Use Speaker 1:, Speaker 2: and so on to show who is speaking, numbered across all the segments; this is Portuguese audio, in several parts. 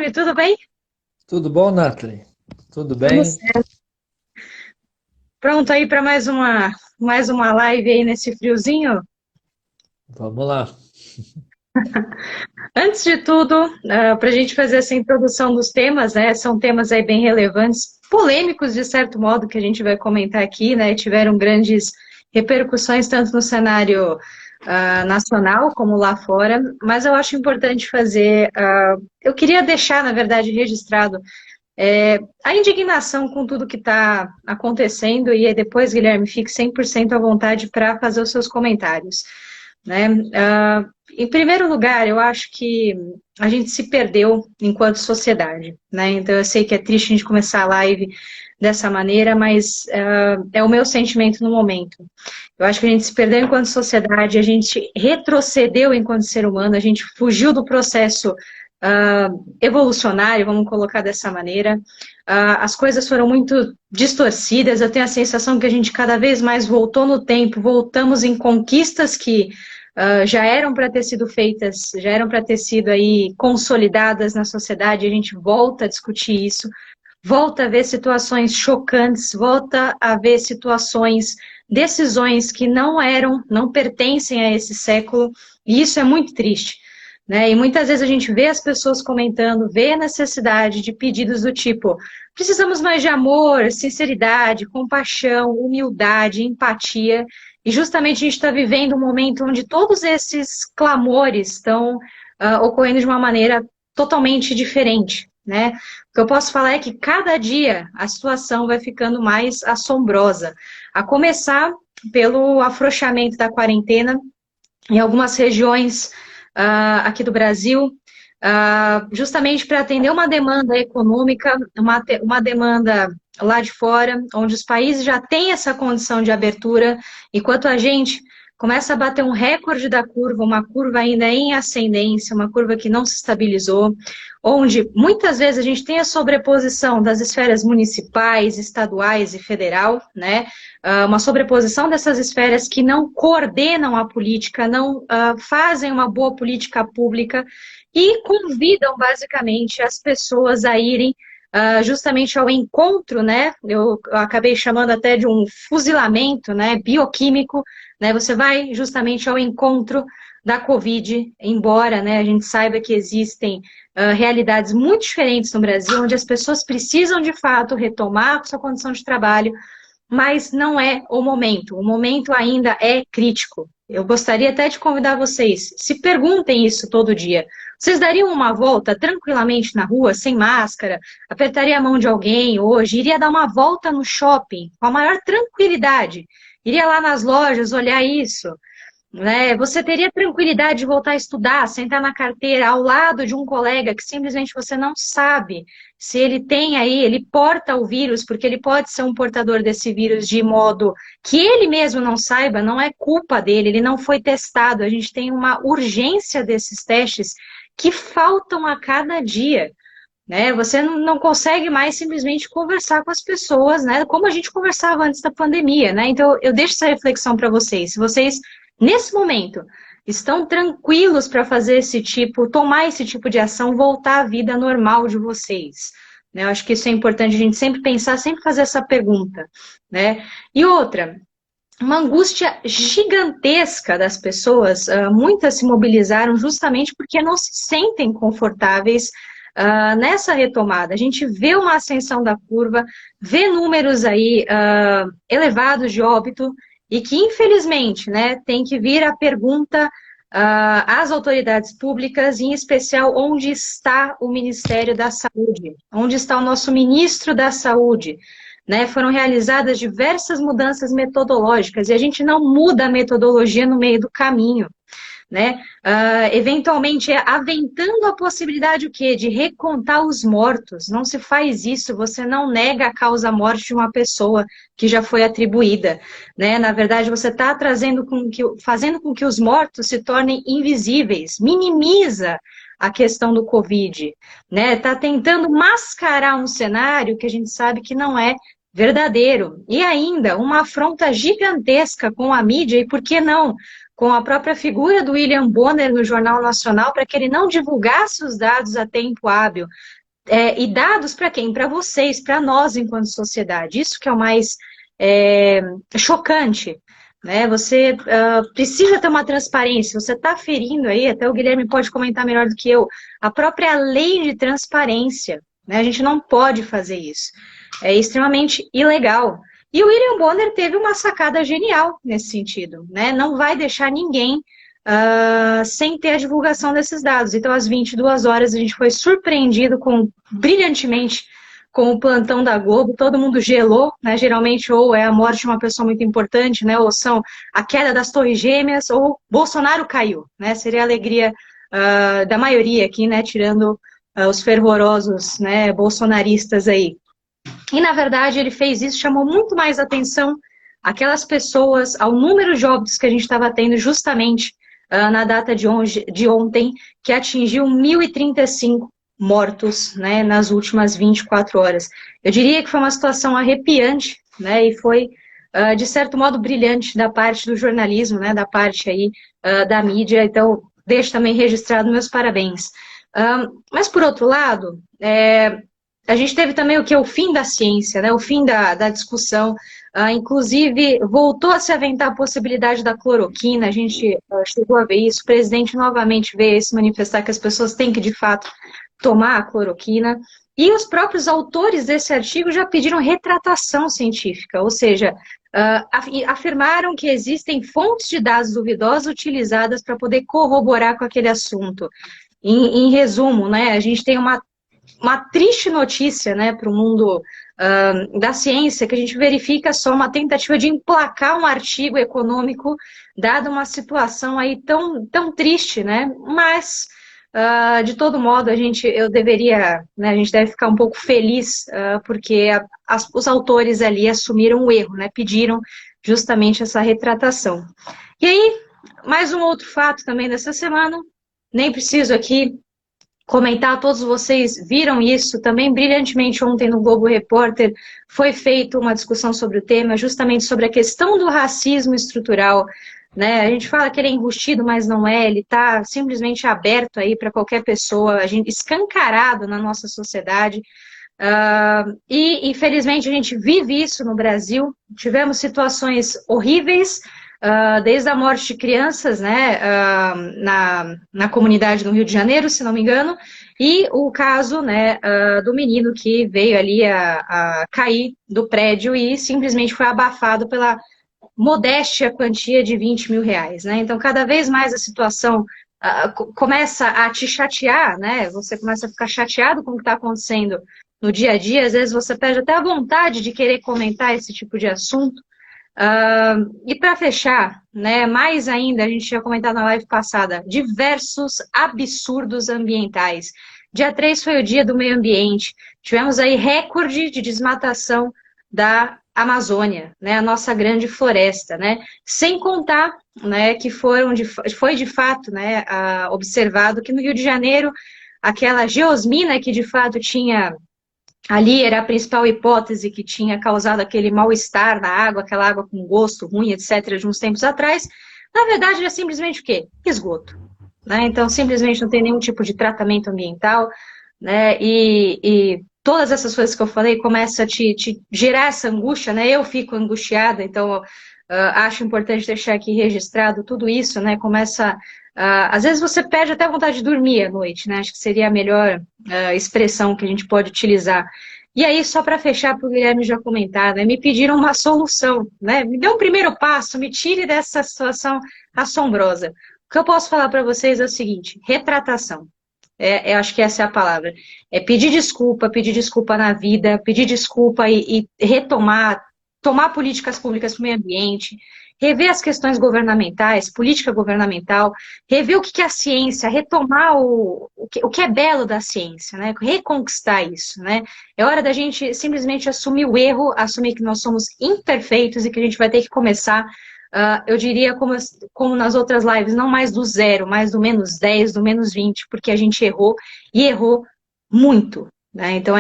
Speaker 1: Guilherme, tudo bem?
Speaker 2: Tudo bom, Nathalie? Tudo
Speaker 1: Tudo
Speaker 2: bem?
Speaker 1: certo. Pronto aí para mais uma live aí nesse friozinho?
Speaker 2: Vamos lá.
Speaker 1: Antes de tudo, para a gente fazer essa introdução dos temas, né? São temas aí bem relevantes, polêmicos de certo modo, que a gente vai comentar aqui, né? Tiveram grandes repercussões tanto no cenário nacional como lá fora, mas eu acho importante fazer. Eu queria deixar, na verdade, registrado a indignação com tudo que está acontecendo, e aí depois, Guilherme, fique 100% à vontade para fazer os seus comentários, né? Em primeiro lugar, eu acho que a gente se perdeu enquanto sociedade, né? Então, eu sei que é triste a gente começar a live dessa maneira, mas é o meu sentimento no momento. Eu acho que a gente se perdeu enquanto sociedade, a gente retrocedeu enquanto ser humano, a gente fugiu do processo evolucionário, vamos colocar dessa maneira. As coisas foram muito distorcidas, eu tenho a sensação que a gente cada vez mais voltou no tempo, voltamos em conquistas que já eram para ter sido feitas, já eram para ter sido aí consolidadas na sociedade, a gente volta a discutir isso, volta a ver situações chocantes, volta a ver situações, decisões que não pertencem a esse século, e isso é muito triste, né? E muitas vezes a gente vê as pessoas comentando, vê a necessidade de pedidos do tipo: precisamos mais de amor, sinceridade, compaixão, humildade, empatia. E justamente a gente está vivendo um momento onde todos esses clamores estão ocorrendo de uma maneira totalmente diferente, né? O que eu posso falar é que cada dia a situação vai ficando mais assombrosa, a começar pelo afrouxamento da quarentena em algumas regiões aqui do Brasil, justamente para atender uma demanda econômica, uma demanda lá de fora, onde os países já têm essa condição de abertura, enquanto a gente começa a bater um recorde da curva, uma curva ainda em ascendência, uma curva que não se estabilizou, onde muitas vezes a gente tem a sobreposição das esferas municipais, estaduais e federal, né? Uma sobreposição dessas esferas que não coordenam a política, não fazem uma boa política pública e convidam basicamente as pessoas a irem justamente ao encontro, né? Eu acabei chamando até de um fuzilamento, né? Bioquímico, né? Você vai justamente ao encontro da Covid, embora, né, a gente saiba que existem realidades muito diferentes no Brasil, onde as pessoas precisam de fato retomar sua condição de trabalho, mas não é o momento ainda é crítico. Eu gostaria até de convidar vocês, se perguntem isso todo dia. Vocês dariam uma volta tranquilamente na rua, sem máscara, apertaria a mão de alguém hoje, iria dar uma volta no shopping com a maior tranquilidade, iria lá nas lojas olhar isso, né? Você teria tranquilidade de voltar a estudar, sentar na carteira ao lado de um colega que simplesmente você não sabe se ele tem aí, ele porta o vírus, porque ele pode ser um portador desse vírus de modo que ele mesmo não saiba, não é culpa dele, ele não foi testado. A gente tem uma urgência desses testes que faltam a cada dia, né? Você não consegue mais simplesmente conversar com as pessoas, né? Como a gente conversava antes da pandemia, né? Então, eu deixo essa reflexão para vocês. Se vocês, nesse momento, estão tranquilos para fazer esse tipo, tomar esse tipo de ação, voltar à vida normal de vocês, né? Eu acho que isso é importante a gente sempre pensar, sempre fazer essa pergunta, né? E outra, uma angústia gigantesca das pessoas, muitas se mobilizaram justamente porque não se sentem confortáveis nessa retomada. A gente vê uma ascensão da curva, vê números aí elevados de óbito e que, infelizmente, né, tem que vir a pergunta às autoridades públicas, em especial, onde está o Ministério da Saúde? Onde está o nosso ministro da Saúde? Né, foram realizadas diversas mudanças metodológicas e a gente não muda a metodologia no meio do caminho, né? Eventualmente, aventando a possibilidade o quê? De recontar os mortos. Não se faz isso, você não nega a causa-morte de uma pessoa que já foi atribuída, né? Na verdade, você está fazendo com que os mortos se tornem invisíveis, minimiza a questão do Covid, né? Está tentando mascarar um cenário que a gente sabe que não é verdadeiro. E ainda uma afronta gigantesca com a mídia, e por que não? Com a própria figura do William Bonner no Jornal Nacional, para que ele não divulgasse os dados a tempo hábil. E dados para quem? Para vocês, para nós enquanto sociedade. Isso que é o mais chocante. Né? Você precisa ter uma transparência. Você está ferindo aí, até o Guilherme pode comentar melhor do que eu, a própria lei de transparência. Né? A gente não pode fazer isso. É extremamente ilegal. E o William Bonner teve uma sacada genial nesse sentido. Né? Não vai deixar ninguém sem ter a divulgação desses dados. Então, às 22 horas, a gente foi surpreendido brilhantemente com o plantão da Globo, todo mundo gelou, né? Geralmente ou é a morte de uma pessoa muito importante, né? Ou são a queda das Torres Gêmeas, ou Bolsonaro caiu, né? Seria a alegria da maioria aqui, né? Tirando os fervorosos, né? Bolsonaristas aí. E, na verdade, ele fez isso, chamou muito mais atenção aquelas pessoas, ao número de óbitos que a gente estava tendo justamente na data de ontem, que atingiu 1.035 mortos, né, nas últimas 24 horas. Eu diria que foi uma situação arrepiante, né, e foi, de certo modo, brilhante da parte do jornalismo, né, da parte aí da mídia, então deixo também registrado meus parabéns. Mas, por outro lado, a gente teve também o fim da ciência, né, o fim da discussão. Inclusive, voltou a se aventar a possibilidade da cloroquina, a gente chegou a ver isso, o presidente novamente veio se manifestar que as pessoas têm que, de fato, tomar a cloroquina, e os próprios autores desse artigo já pediram retratação científica, ou seja, afirmaram que existem fontes de dados duvidosas utilizadas para poder corroborar com aquele assunto. Em resumo, né, a gente tem uma triste notícia, né, para o mundo da ciência, que a gente verifica só uma tentativa de emplacar um artigo econômico, dada uma situação aí tão triste, né, mas, de todo modo, a gente deve ficar um pouco feliz, porque os autores ali assumiram o erro, né, pediram justamente essa retratação. E aí, mais um outro fato também dessa semana, nem preciso aqui comentar, todos vocês viram isso também brilhantemente ontem no Globo Repórter, foi feita uma discussão sobre o tema, justamente sobre a questão do racismo estrutural, né? A gente fala que ele é enrustido, mas não é, ele está simplesmente aberto aí para qualquer pessoa, escancarado na nossa sociedade, e infelizmente a gente vive isso no Brasil, tivemos situações horríveis, desde a morte de crianças, né, na comunidade do Rio de Janeiro, se não me engano, e o caso, né, do menino que veio ali a cair do prédio e simplesmente foi abafado pela modéstia quantia de 20 mil reais, né? Então, cada vez mais a situação começa a te chatear, né? Você começa a ficar chateado com o que está acontecendo no dia a dia, às vezes você perde até a vontade de querer comentar esse tipo de assunto. E para fechar, né, mais ainda, a gente tinha comentado na live passada, diversos absurdos ambientais. Dia 3 foi o dia do meio ambiente, tivemos aí recorde de desmatação da Amazônia, né, a nossa grande floresta, né, sem contar, né, que foi de fato, né, observado que no Rio de Janeiro, aquela geosmina que de fato tinha ali, era a principal hipótese que tinha causado aquele mal-estar na água, aquela água com gosto ruim, etc., de uns tempos atrás, na verdade é simplesmente o quê? Esgoto. Né? Então, simplesmente não tem nenhum tipo de tratamento ambiental, né? E todas essas coisas que eu falei começam a te gerar essa angústia, né? Eu fico angustiada, então acho importante deixar aqui registrado tudo isso, né? Começa... às vezes você perde até a vontade de dormir à noite, né? Acho que seria a melhor expressão que a gente pode utilizar. E aí, só para fechar, para o Guilherme já comentar, né? Me pediram uma solução, né? Me dê um primeiro passo, me tire dessa situação assombrosa. O que eu posso falar para vocês é o seguinte, retratação. Eu acho que essa é a palavra. É pedir desculpa na vida, pedir desculpa e retomar, tomar políticas públicas para o meio ambiente, rever as questões governamentais, política governamental, rever o que é a ciência, retomar o que é belo da ciência, né? Reconquistar isso, né? É hora da gente simplesmente assumir o erro, assumir que nós somos imperfeitos e que a gente vai ter que começar, eu diria, como nas outras lives, não mais do zero, mais do menos 10, do menos 20, porque a gente errou, e errou muito, né? Então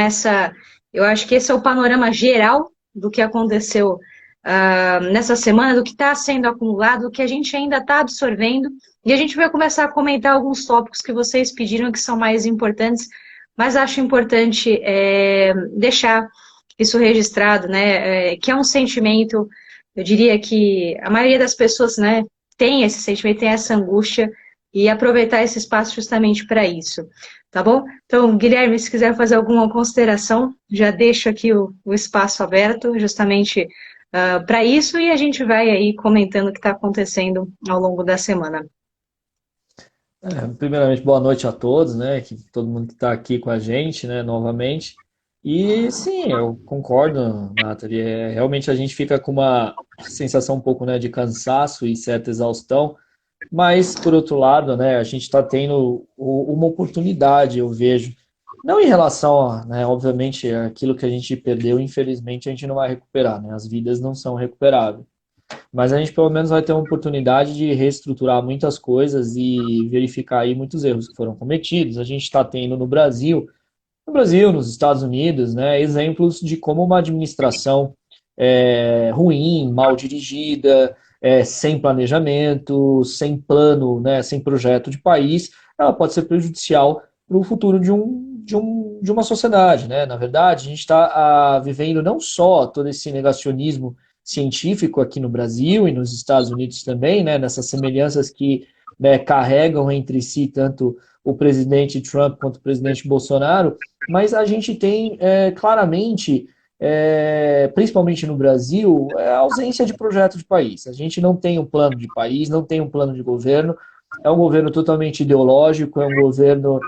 Speaker 1: eu acho que esse é o panorama geral, do que aconteceu nessa semana, do que está sendo acumulado, do que a gente ainda está absorvendo, e a gente vai começar a comentar alguns tópicos que vocês pediram que são mais importantes, mas acho importante deixar isso registrado, né, que é um sentimento, eu diria que a maioria das pessoas, né, tem esse sentimento, tem essa angústia, e aproveitar esse espaço justamente para isso, tá bom? Então, Guilherme, se quiser fazer alguma consideração, já deixo aqui o espaço aberto, justamente para isso, e a gente vai aí comentando o que está acontecendo ao longo da semana.
Speaker 2: Primeiramente, boa noite a todos, né? Todo mundo que está aqui com a gente, né, novamente. E sim, eu concordo, Nathalie. Realmente a gente fica com uma sensação um pouco, né, de cansaço e certa exaustão, mas, por outro lado, né, a gente está tendo uma oportunidade, eu vejo. Não em relação a, né, obviamente, aquilo que a gente perdeu, infelizmente, a gente não vai recuperar, né? As vidas não são recuperáveis. Mas a gente pelo menos vai ter uma oportunidade de reestruturar muitas coisas e verificar aí muitos erros que foram cometidos. A gente está tendo no Brasil, nos Estados Unidos, né, exemplos de como uma administração ruim, mal dirigida, sem planejamento, sem plano, né, sem projeto de país, ela pode ser prejudicial para o futuro de uma sociedade, né? Na verdade, a gente está vivendo não só todo esse negacionismo científico aqui no Brasil e nos Estados Unidos também, né, nessas semelhanças que, né, carregam entre si tanto o presidente Trump quanto o presidente Bolsonaro, mas a gente tem claramente, principalmente no Brasil, a ausência de projeto de país. A gente não tem um plano de país, não tem um plano de governo, é um governo totalmente ideológico, é um governo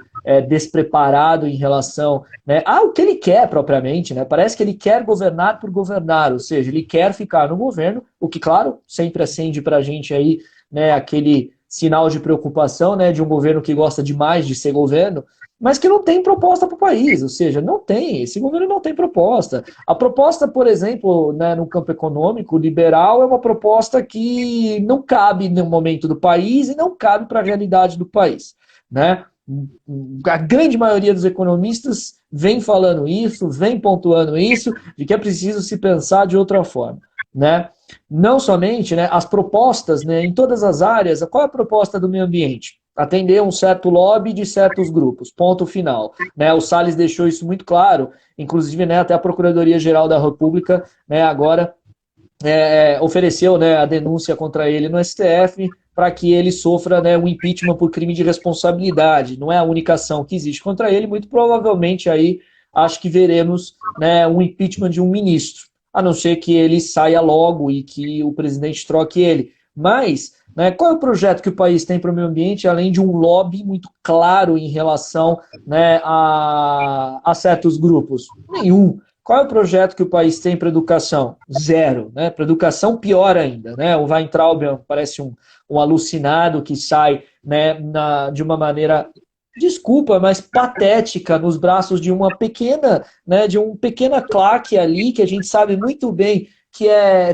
Speaker 2: despreparado em relação, né, ao que ele quer propriamente, né? Parece que ele quer governar por governar, ou seja, ele quer ficar no governo, o que, claro, sempre acende para a gente aí, né, aquele sinal de preocupação, né, de um governo que gosta demais de ser governo, mas que não tem proposta para o país, ou seja, não tem, esse governo não tem proposta. A proposta, por exemplo, né, no campo econômico, liberal, é uma proposta que não cabe no momento do país e não cabe para a realidade do país, né? A grande maioria dos economistas vem falando isso, vem pontuando isso, de que é preciso se pensar de outra forma, né? Não somente, né, as propostas, né, em todas as áreas. Qual é a proposta do meio ambiente? Atender um certo lobby de certos grupos, ponto final, né? O Salles deixou isso muito claro, inclusive, né, até a Procuradoria-Geral da República, né, agora ofereceu, né, a denúncia contra ele no STF para que ele sofra, né, um impeachment por crime de responsabilidade. Não é a única ação que existe contra ele, muito provavelmente aí acho que veremos, né, um impeachment de um ministro, a não ser que ele saia logo e que o presidente troque ele. Mas, né, qual é o projeto que o país tem para o meio ambiente, além de um lobby muito claro em relação, né, a certos grupos? Nenhum. Qual é o projeto que o país tem para educação? Zero. Né? Para educação, pior ainda. Né? O Weintraub parece um alucinado que sai, né, de uma maneira, desculpa, mas patética, nos braços de uma pequena, né, de um pequena claque ali, que a gente sabe muito bem que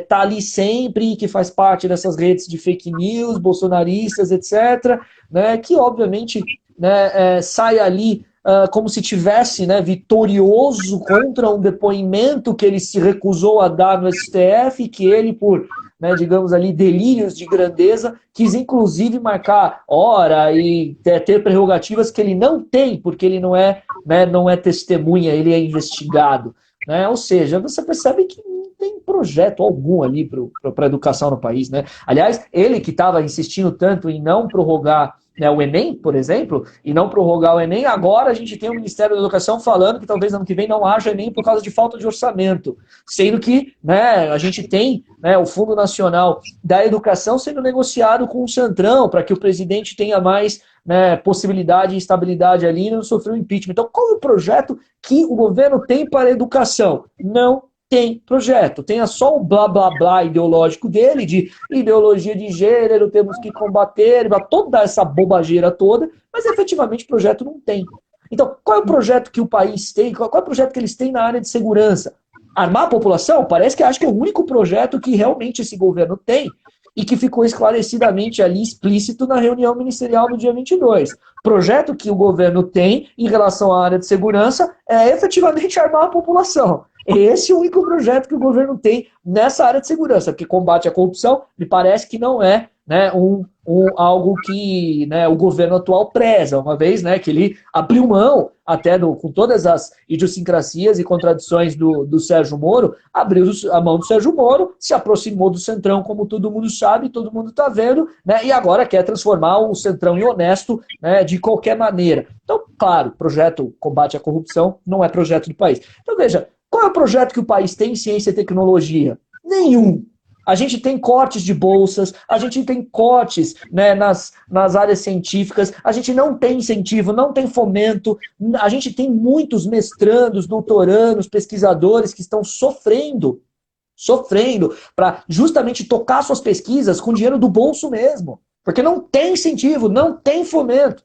Speaker 2: tá ali sempre, que faz parte dessas redes de fake news, bolsonaristas, etc., né, que obviamente, né, sai ali como se tivesse, né, vitorioso contra um depoimento que ele se recusou a dar no STF, que ele, por, né, digamos ali, delírios de grandeza, quis inclusive marcar hora e ter prerrogativas que ele não tem, porque ele não é, né, não é testemunha, ele é investigado. Né? Ou seja, você percebe que não tem projeto algum ali para a educação no país. Né? Aliás, ele que estava insistindo tanto em não prorrogar, né, o Enem, por exemplo, e não prorrogar o Enem, agora a gente tem o Ministério da Educação falando que talvez ano que vem não haja Enem por causa de falta de orçamento, sendo que, né, a gente tem, né, o Fundo Nacional da Educação sendo negociado com o Centrão para que o presidente tenha mais, né, possibilidade e estabilidade ali e não sofrer um impeachment. Então, qual é o projeto que o governo tem para a educação? Não tem projeto, tenha só o blá blá blá ideológico dele, de ideologia de gênero, temos que combater, toda essa bobageira toda, mas efetivamente projeto não tem. Então, qual é o projeto que o país tem? Qual é o projeto que eles têm na área de segurança? Armar a população? Parece que acho que é o único projeto que realmente esse governo tem. e que ficou esclarecidamente ali explícito na reunião ministerial do dia 22. Projeto que o governo tem em relação à área de segurança é efetivamente armar a população. Esse é o único projeto que o governo tem nessa área de segurança, porque combate à corrupção me parece que não é, né, algo que, né, o governo atual preza, uma vez, né, que ele abriu mão, até com todas as idiosincrasias e contradições do Sérgio Moro, abriu a mão do Sérgio Moro, se aproximou do Centrão, como todo mundo sabe, todo mundo está vendo, né, e agora quer transformar o Centrão em honesto, né, de qualquer maneira. Então, claro, projeto combate à corrupção não é projeto do país. Então, veja, qual é o projeto que o país tem em ciência e tecnologia? Nenhum. A gente tem cortes de bolsas, a gente tem cortes, né, nas áreas científicas, a gente não tem incentivo, não tem fomento, a gente tem muitos mestrandos, doutorandos, pesquisadores que estão sofrendo para justamente tocar suas pesquisas com dinheiro do bolso mesmo, porque não tem incentivo, não tem fomento,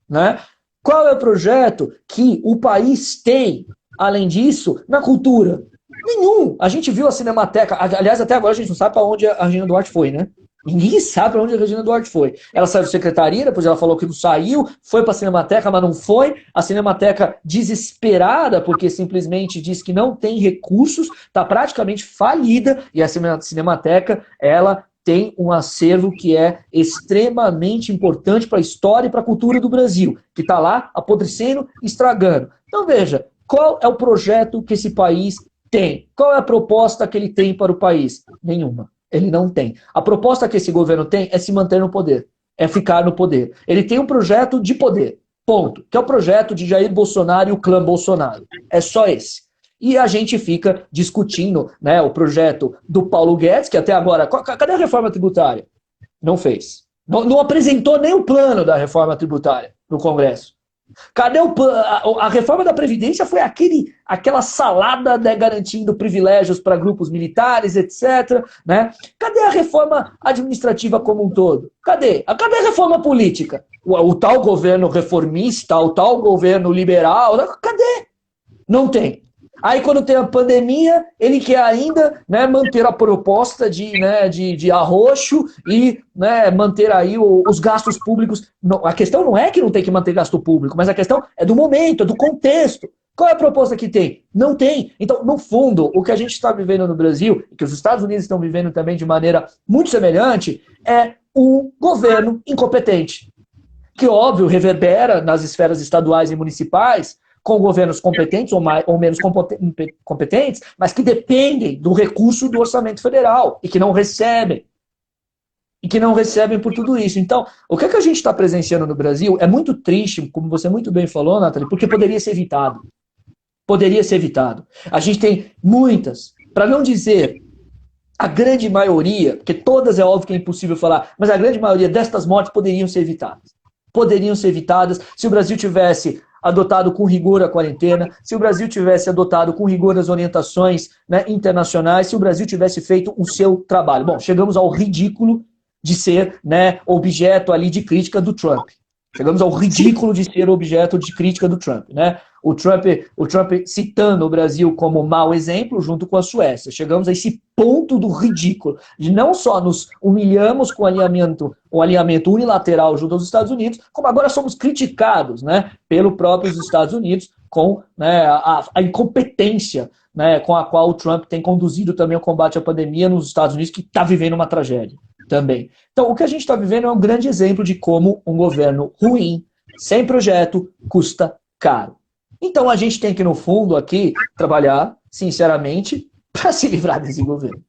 Speaker 2: né? Qual é o projeto que o país tem, além disso, na cultura? Nenhum. A gente viu a Cinemateca. Aliás, até agora a gente não sabe para onde a Regina Duarte foi, né? Ninguém sabe para onde a Regina Duarte foi. Ela saiu da secretaria, depois ela falou que não saiu, foi para a Cinemateca, mas não foi. A Cinemateca desesperada, porque simplesmente diz que não tem recursos, está praticamente falida, e a Cinemateca, ela tem um acervo que é extremamente importante para a história e para a cultura do Brasil, que está lá apodrecendo, estragando. Então veja, qual é o projeto que esse país tem? Qual é a proposta que ele tem para o país? Nenhuma. Ele não tem. A proposta que esse governo tem é se manter no poder, é ficar no poder. Ele tem um projeto de poder, ponto, que é o projeto de Jair Bolsonaro e o clã Bolsonaro. É só esse. E a gente fica discutindo, né, o projeto do Paulo Guedes, que até agora... Cadê a reforma tributária? Não fez. Não apresentou nem o plano da reforma tributária no Congresso. Cadê a reforma da Previdência? Foi aquela salada, né, garantindo privilégios para grupos militares, etc. Né? Cadê a reforma administrativa como um todo? Cadê a reforma política? O tal governo reformista, o tal governo liberal, cadê? Não tem. Aí, quando tem a pandemia, ele quer ainda, né, manter a proposta de arroxo e, né, manter aí os gastos públicos. A questão não é que não tem que manter gasto público, mas a questão é do momento, é do contexto. Qual é a proposta que tem? Não tem. Então, no fundo, o que a gente está vivendo no Brasil, e que os Estados Unidos estão vivendo também de maneira muito semelhante, é um governo incompetente. Que, óbvio, reverbera nas esferas estaduais e municipais, com governos competentes ou menos competentes, mas que dependem do recurso do orçamento federal e que não recebem. E que não recebem por tudo isso. Então, o que a gente está presenciando no Brasil é muito triste, como você muito bem falou, Nathalie, porque poderia ser evitado. Poderia ser evitado. A gente tem muitas, para não dizer a grande maioria, porque todas é óbvio que é impossível falar, mas a grande maioria destas mortes poderiam ser evitadas. Poderiam ser evitadas se o Brasil tivesse adotado com rigor a quarentena, se o Brasil tivesse adotado com rigor as orientações, né, internacionais, se o Brasil tivesse feito o seu trabalho. Bom, chegamos ao ridículo de ser, né, objeto ali de crítica do Trump. Chegamos ao ridículo de ser objeto de crítica do Trump, né? O Trump citando o Brasil como mau exemplo junto com a Suécia. Chegamos a esse ponto do ridículo, de não só nos humilhamos com o alinhamento unilateral junto aos Estados Unidos, como agora somos criticados, né, pelo próprios Estados Unidos com, né, a incompetência, né, com a qual o Trump tem conduzido também o combate à pandemia nos Estados Unidos, que está vivendo uma tragédia também. Então, o que a gente está vivendo é um grande exemplo de como um governo ruim, sem projeto, custa caro. Então, a gente tem que, no fundo, aqui, trabalhar, sinceramente, para se livrar desse governo.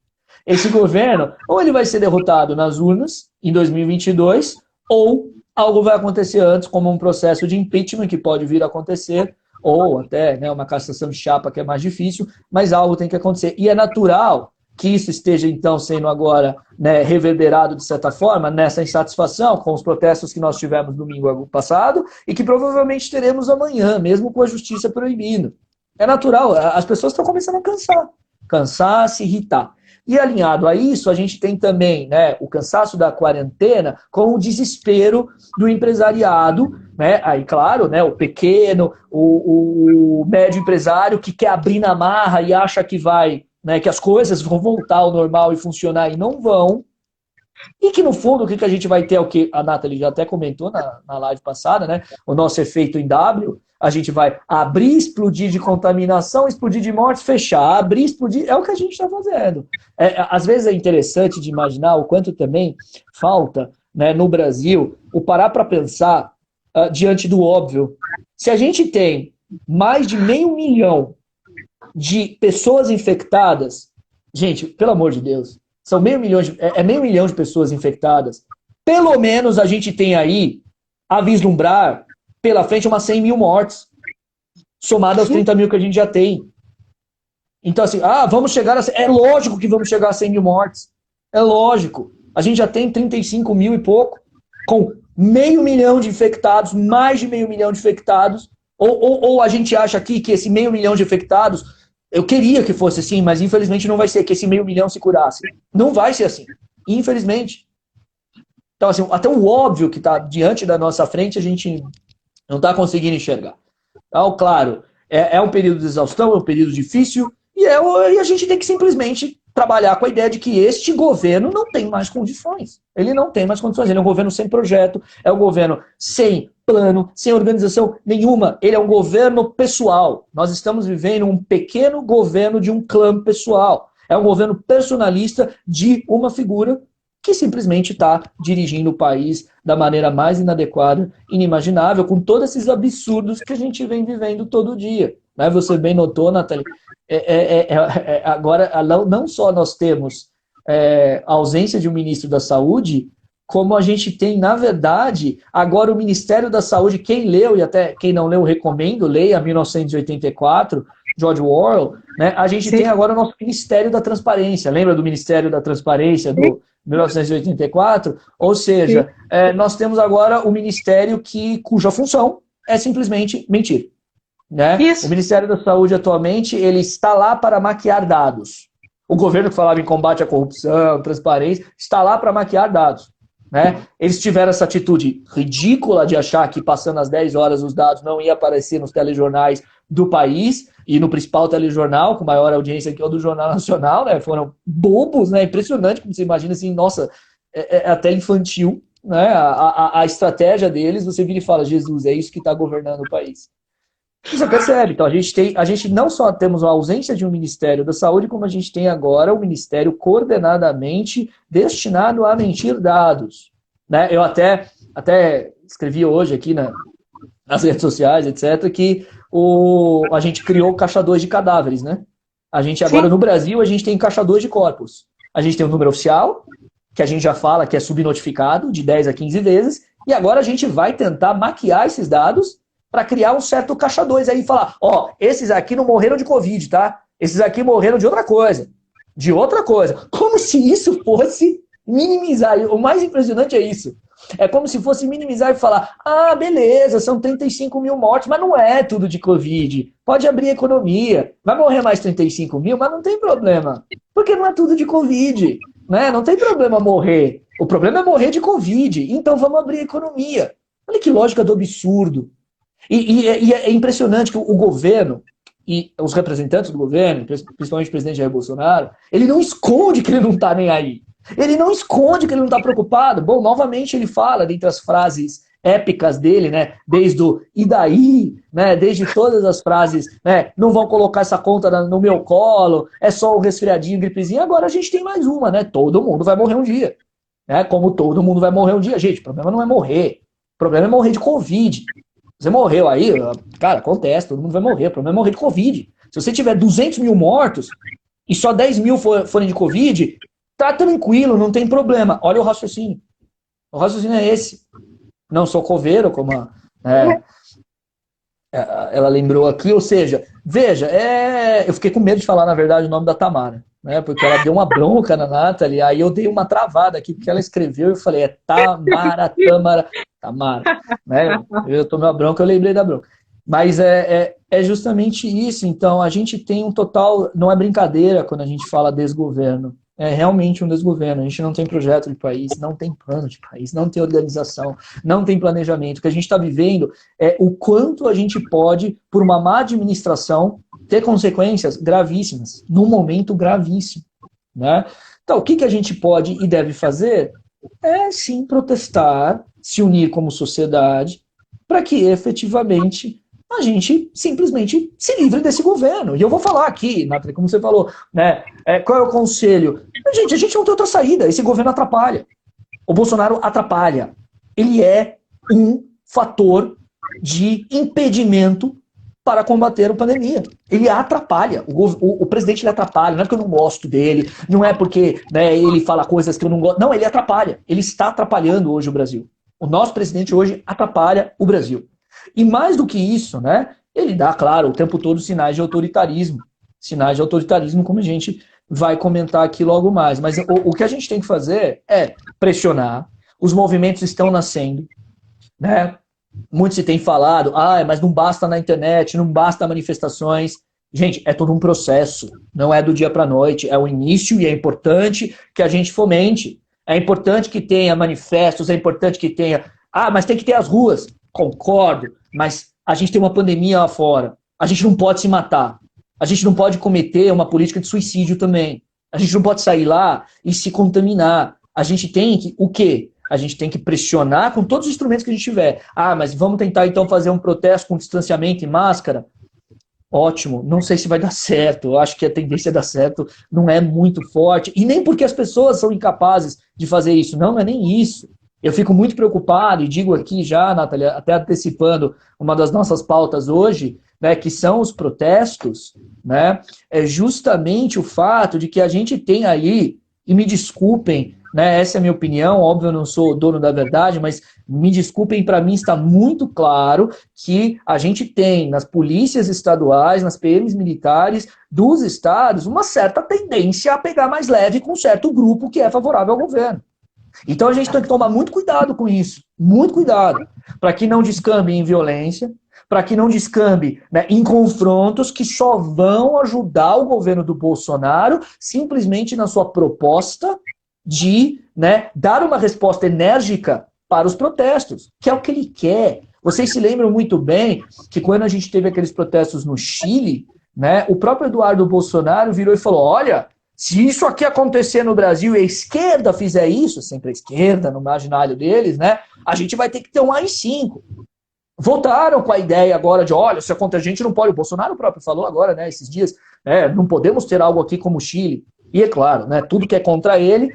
Speaker 2: Esse governo, ou ele vai ser derrotado nas urnas, em 2022, ou algo vai acontecer antes, como um processo de impeachment que pode vir a acontecer, ou até, né, uma cassação de chapa que é mais difícil, mas algo tem que acontecer. E é natural que isso esteja, então, sendo agora, né, reverberado, de certa forma, nessa insatisfação com os protestos que nós tivemos domingo passado e que provavelmente teremos amanhã, mesmo com a justiça proibindo. É natural, as pessoas estão começando a cansar, se irritar. E alinhado a isso, a gente tem também, né, o cansaço da quarentena com o desespero do empresariado, né, aí claro, né, o pequeno, o médio empresário que quer abrir na marra e acha que vai, né, que as coisas vão voltar ao normal e funcionar e não vão. E que, no fundo, o que a gente vai ter é o que a Nathalie já até comentou na live passada, né? O nosso efeito em W, a gente vai abrir, explodir de contaminação, explodir de mortes, fechar, abrir, explodir, é o que a gente está fazendo. Às vezes é interessante de imaginar o quanto também falta, né, no Brasil, o parar para pensar diante do óbvio. Se a gente tem mais de 500 mil de pessoas infectadas, gente, pelo amor de Deus, são 500 mil, é 500 mil de pessoas infectadas, pelo menos a gente tem aí a vislumbrar pela frente umas 100 mil mortes, somado aos 30 mil que a gente já tem. Então, assim, vamos chegar a... É lógico que vamos chegar a 100 mil mortes. É lógico. A gente já tem 35 mil e pouco, com 500 mil de infectados, mais de 500 mil de infectados, ou a gente acha aqui que esse 500 mil de infectados, eu queria que fosse assim, mas infelizmente não vai ser, que esse 500 mil se curasse. Não vai ser assim, infelizmente. Então, assim, até o óbvio que está diante da nossa frente, a gente não está conseguindo enxergar. Então, claro, é um período de exaustão, é um período difícil, e a gente tem que simplesmente trabalhar com a ideia de que este governo não tem mais condições. Ele não tem mais condições. Ele é um governo sem projeto, é um governo sem plano, sem organização nenhuma. Ele é um governo pessoal. Nós estamos vivendo um pequeno governo de um clã pessoal. É um governo personalista de uma figura que simplesmente está dirigindo o país da maneira mais inadequada, inimaginável, com todos esses absurdos que a gente vem vivendo todo dia. Né? Você bem notou, Nathalie, agora não só nós temos a ausência de um ministro da Saúde, como a gente tem, na verdade, agora o Ministério da Saúde, quem leu e até quem não leu, recomendo, leia 1984, George Orwell, né? A gente tem agora o nosso Ministério da Transparência. Lembra do Ministério da Transparência do 1984? Ou seja, nós temos agora o Ministério cuja função é simplesmente mentir. Né? O Ministério da Saúde, atualmente, ele está lá para maquiar dados. O governo que falava em combate à corrupção, transparência, está lá para maquiar dados. Né? Eles tiveram essa atitude ridícula de achar que passando as 10 horas os dados não iam aparecer nos telejornais do país, e no principal telejornal, com maior audiência que é o do Jornal Nacional, né? Foram bobos, né? Impressionante, como você imagina assim, nossa, é até infantil, né? A estratégia deles, você vira e fala, Jesus, é isso que está governando o país. Você percebe, então a gente não só temos a ausência de um Ministério da Saúde, como a gente tem agora um Ministério coordenadamente destinado a mentir dados. Né? Eu até escrevi hoje aqui nas redes sociais, etc., que a gente criou caçadores de cadáveres, né? A gente agora, no Brasil, a gente tem caçadores de corpos. A gente tem um número oficial, que a gente já fala que é subnotificado, de 10 a 15 vezes, e agora a gente vai tentar maquiar esses dados para criar um certo caixa 2 aí e falar, esses aqui não morreram de Covid, tá? Esses aqui morreram de outra coisa. De outra coisa. Como se isso fosse minimizar. O mais impressionante é isso. É como se fosse minimizar e falar, beleza, são 35 mil mortes, mas não é tudo de Covid. Pode abrir a economia. Vai morrer mais 35 mil, mas não tem problema. Porque não é tudo de Covid. Né? Não tem problema morrer. O problema é morrer de Covid. Então vamos abrir a economia. Olha que lógica do absurdo. E é impressionante que o governo e os representantes do governo, principalmente o presidente Jair Bolsonaro, ele não esconde que ele não está nem aí. Ele não esconde que ele não está preocupado. Bom, novamente ele fala, dentre as frases épicas dele, né, desde o e daí, né, desde todas as frases, né, não vão colocar essa conta no meu colo, é só um resfriadinho, gripezinho. Agora a gente tem mais uma, né? Todo mundo vai morrer um dia. Né? Como todo mundo vai morrer um dia. Gente, o problema não é morrer. O problema é morrer de Covid. Você morreu aí, cara, acontece, todo mundo vai morrer. O problema é morrer de Covid. Se você tiver 200 mil mortos e só 10 mil forem de Covid, tá tranquilo, não tem problema. Olha o raciocínio. O raciocínio é esse. Não sou coveiro, como ela lembrou aqui. Ou seja, veja, eu fiquei com medo de falar, na verdade, o nome da Tamara. Né, porque ela deu uma bronca na Nathalie, aí eu dei uma travada aqui, porque ela escreveu e eu falei, Tamara, né? Eu tomei uma bronca, eu lembrei da bronca. Mas é justamente isso, então a gente tem um total, não é brincadeira quando a gente fala desgoverno, é realmente um desgoverno, a gente não tem projeto de país, não tem plano de país, não tem organização, não tem planejamento, o que a gente está vivendo é o quanto a gente pode, por uma má administração, ter consequências gravíssimas, num momento gravíssimo. Né? Então, o que a gente pode e deve fazer?
Speaker 3: é sim protestar, se unir como sociedade, para que efetivamente a gente simplesmente se livre desse governo. E eu vou falar aqui, Nathalie, como você falou, né? Qual é o conselho? Gente, a gente não tem outra saída. Esse governo atrapalha. O Bolsonaro atrapalha. Ele é um fator de impedimento para combater a pandemia. Ele atrapalha. O presidente ele atrapalha. Não é porque eu não gosto dele, não é porque, né, ele fala coisas que eu não gosto. Não, ele atrapalha. Ele está atrapalhando hoje o Brasil. O nosso presidente hoje atrapalha o Brasil. E mais do que isso, né, ele dá, claro, o tempo todo sinais de autoritarismo. Sinais de autoritarismo, como a gente vai comentar aqui logo mais. Mas o que a gente tem que fazer é pressionar. Os movimentos estão nascendo, né? Muito se tem falado, mas não basta na internet, não basta manifestações. Gente, é todo um processo, não é do dia para a noite, é o início e é importante que a gente fomente. É importante que tenha manifestos, é importante que tenha... mas tem que ter as ruas. Concordo, mas a gente tem uma pandemia lá fora. A gente não pode se matar. A gente não pode cometer uma política de suicídio também. A gente não pode sair lá e se contaminar. A gente tem que... O quê? A gente tem que pressionar com todos os instrumentos que a gente tiver. Mas vamos tentar então fazer um protesto com distanciamento e máscara? Ótimo, não sei se vai dar certo. Eu acho que a tendência a dar certo não é muito forte. E nem porque as pessoas são incapazes de fazer isso. Não é nem isso. Eu fico muito preocupado, e digo aqui já, Natália, até antecipando uma das nossas pautas hoje, né, que são os protestos, né, é justamente o fato de que a gente tem aí, e me desculpem, né, essa é a minha opinião, óbvio eu não sou dono da verdade, mas me desculpem, para mim está muito claro que a gente tem nas polícias estaduais, nas PMs militares dos estados, uma certa tendência a pegar mais leve com um certo grupo que é favorável ao governo. Então a gente tem que tomar muito cuidado com isso, muito cuidado, para que não descambe em violência, para que não descambe, né, em confrontos que só vão ajudar o governo do Bolsonaro simplesmente na sua proposta de, né, dar uma resposta enérgica para os protestos, que é o que ele quer. Vocês se lembram muito bem que quando a gente teve aqueles protestos no Chile, né, o próprio Eduardo Bolsonaro virou e falou, olha, se isso aqui acontecer no Brasil e a esquerda fizer isso, sempre a esquerda, no imaginário deles, né, a gente vai ter que ter um AI-5. Voltaram com a ideia agora de, olha, se acontecer, a gente não pode. O Bolsonaro próprio falou agora, né, esses dias, não podemos ter algo aqui como o Chile. E é claro, né, tudo que é contra ele,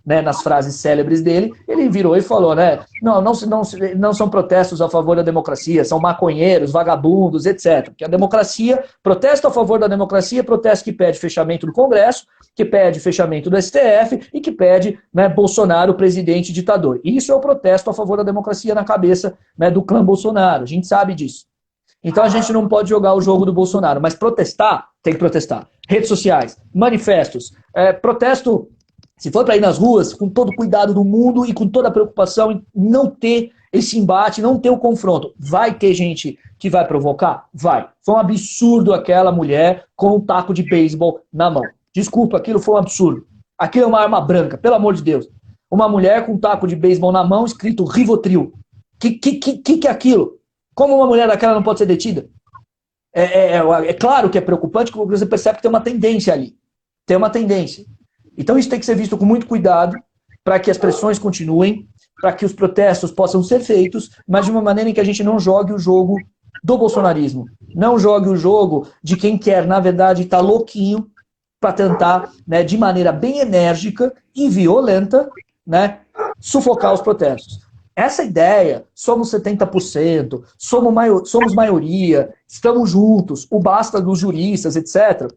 Speaker 3: né, nas frases célebres dele, ele virou e falou, né, não são protestos a favor da democracia, são maconheiros, vagabundos, etc. Porque a democracia, protesto a favor da democracia, protesto que pede fechamento do Congresso, que pede fechamento do STF e que pede, né, Bolsonaro presidente ditador. Isso é o protesto a favor da democracia na cabeça, né, do clã Bolsonaro, a gente sabe disso. Então a gente não pode jogar o jogo do Bolsonaro, mas protestar, tem que protestar. Redes sociais, manifestos, protesto, se for para ir nas ruas, com todo o cuidado do mundo e com toda a preocupação em não ter esse embate, não ter o confronto. Vai ter gente que vai provocar? Vai. Foi um absurdo aquela mulher com um taco de beisebol na mão. Desculpa, aquilo foi um absurdo. Aquilo é uma arma branca, pelo amor de Deus. Uma mulher com um taco de beisebol na mão escrito Rivotril. Que é aquilo? Como uma mulher daquela não pode ser detida? É claro que é preocupante, porque você percebe que tem uma tendência ali. Tem uma tendência. Então isso tem que ser visto com muito cuidado para que as pressões continuem, para que os protestos possam ser feitos, mas de uma maneira em que a gente não jogue o jogo do bolsonarismo. Não jogue o jogo de quem quer, na verdade, estar louquinho para tentar, né, de maneira bem enérgica e violenta, né, sufocar os protestos. Essa ideia, somos 70%, somos maioria, estamos juntos, o basta dos juristas, etc.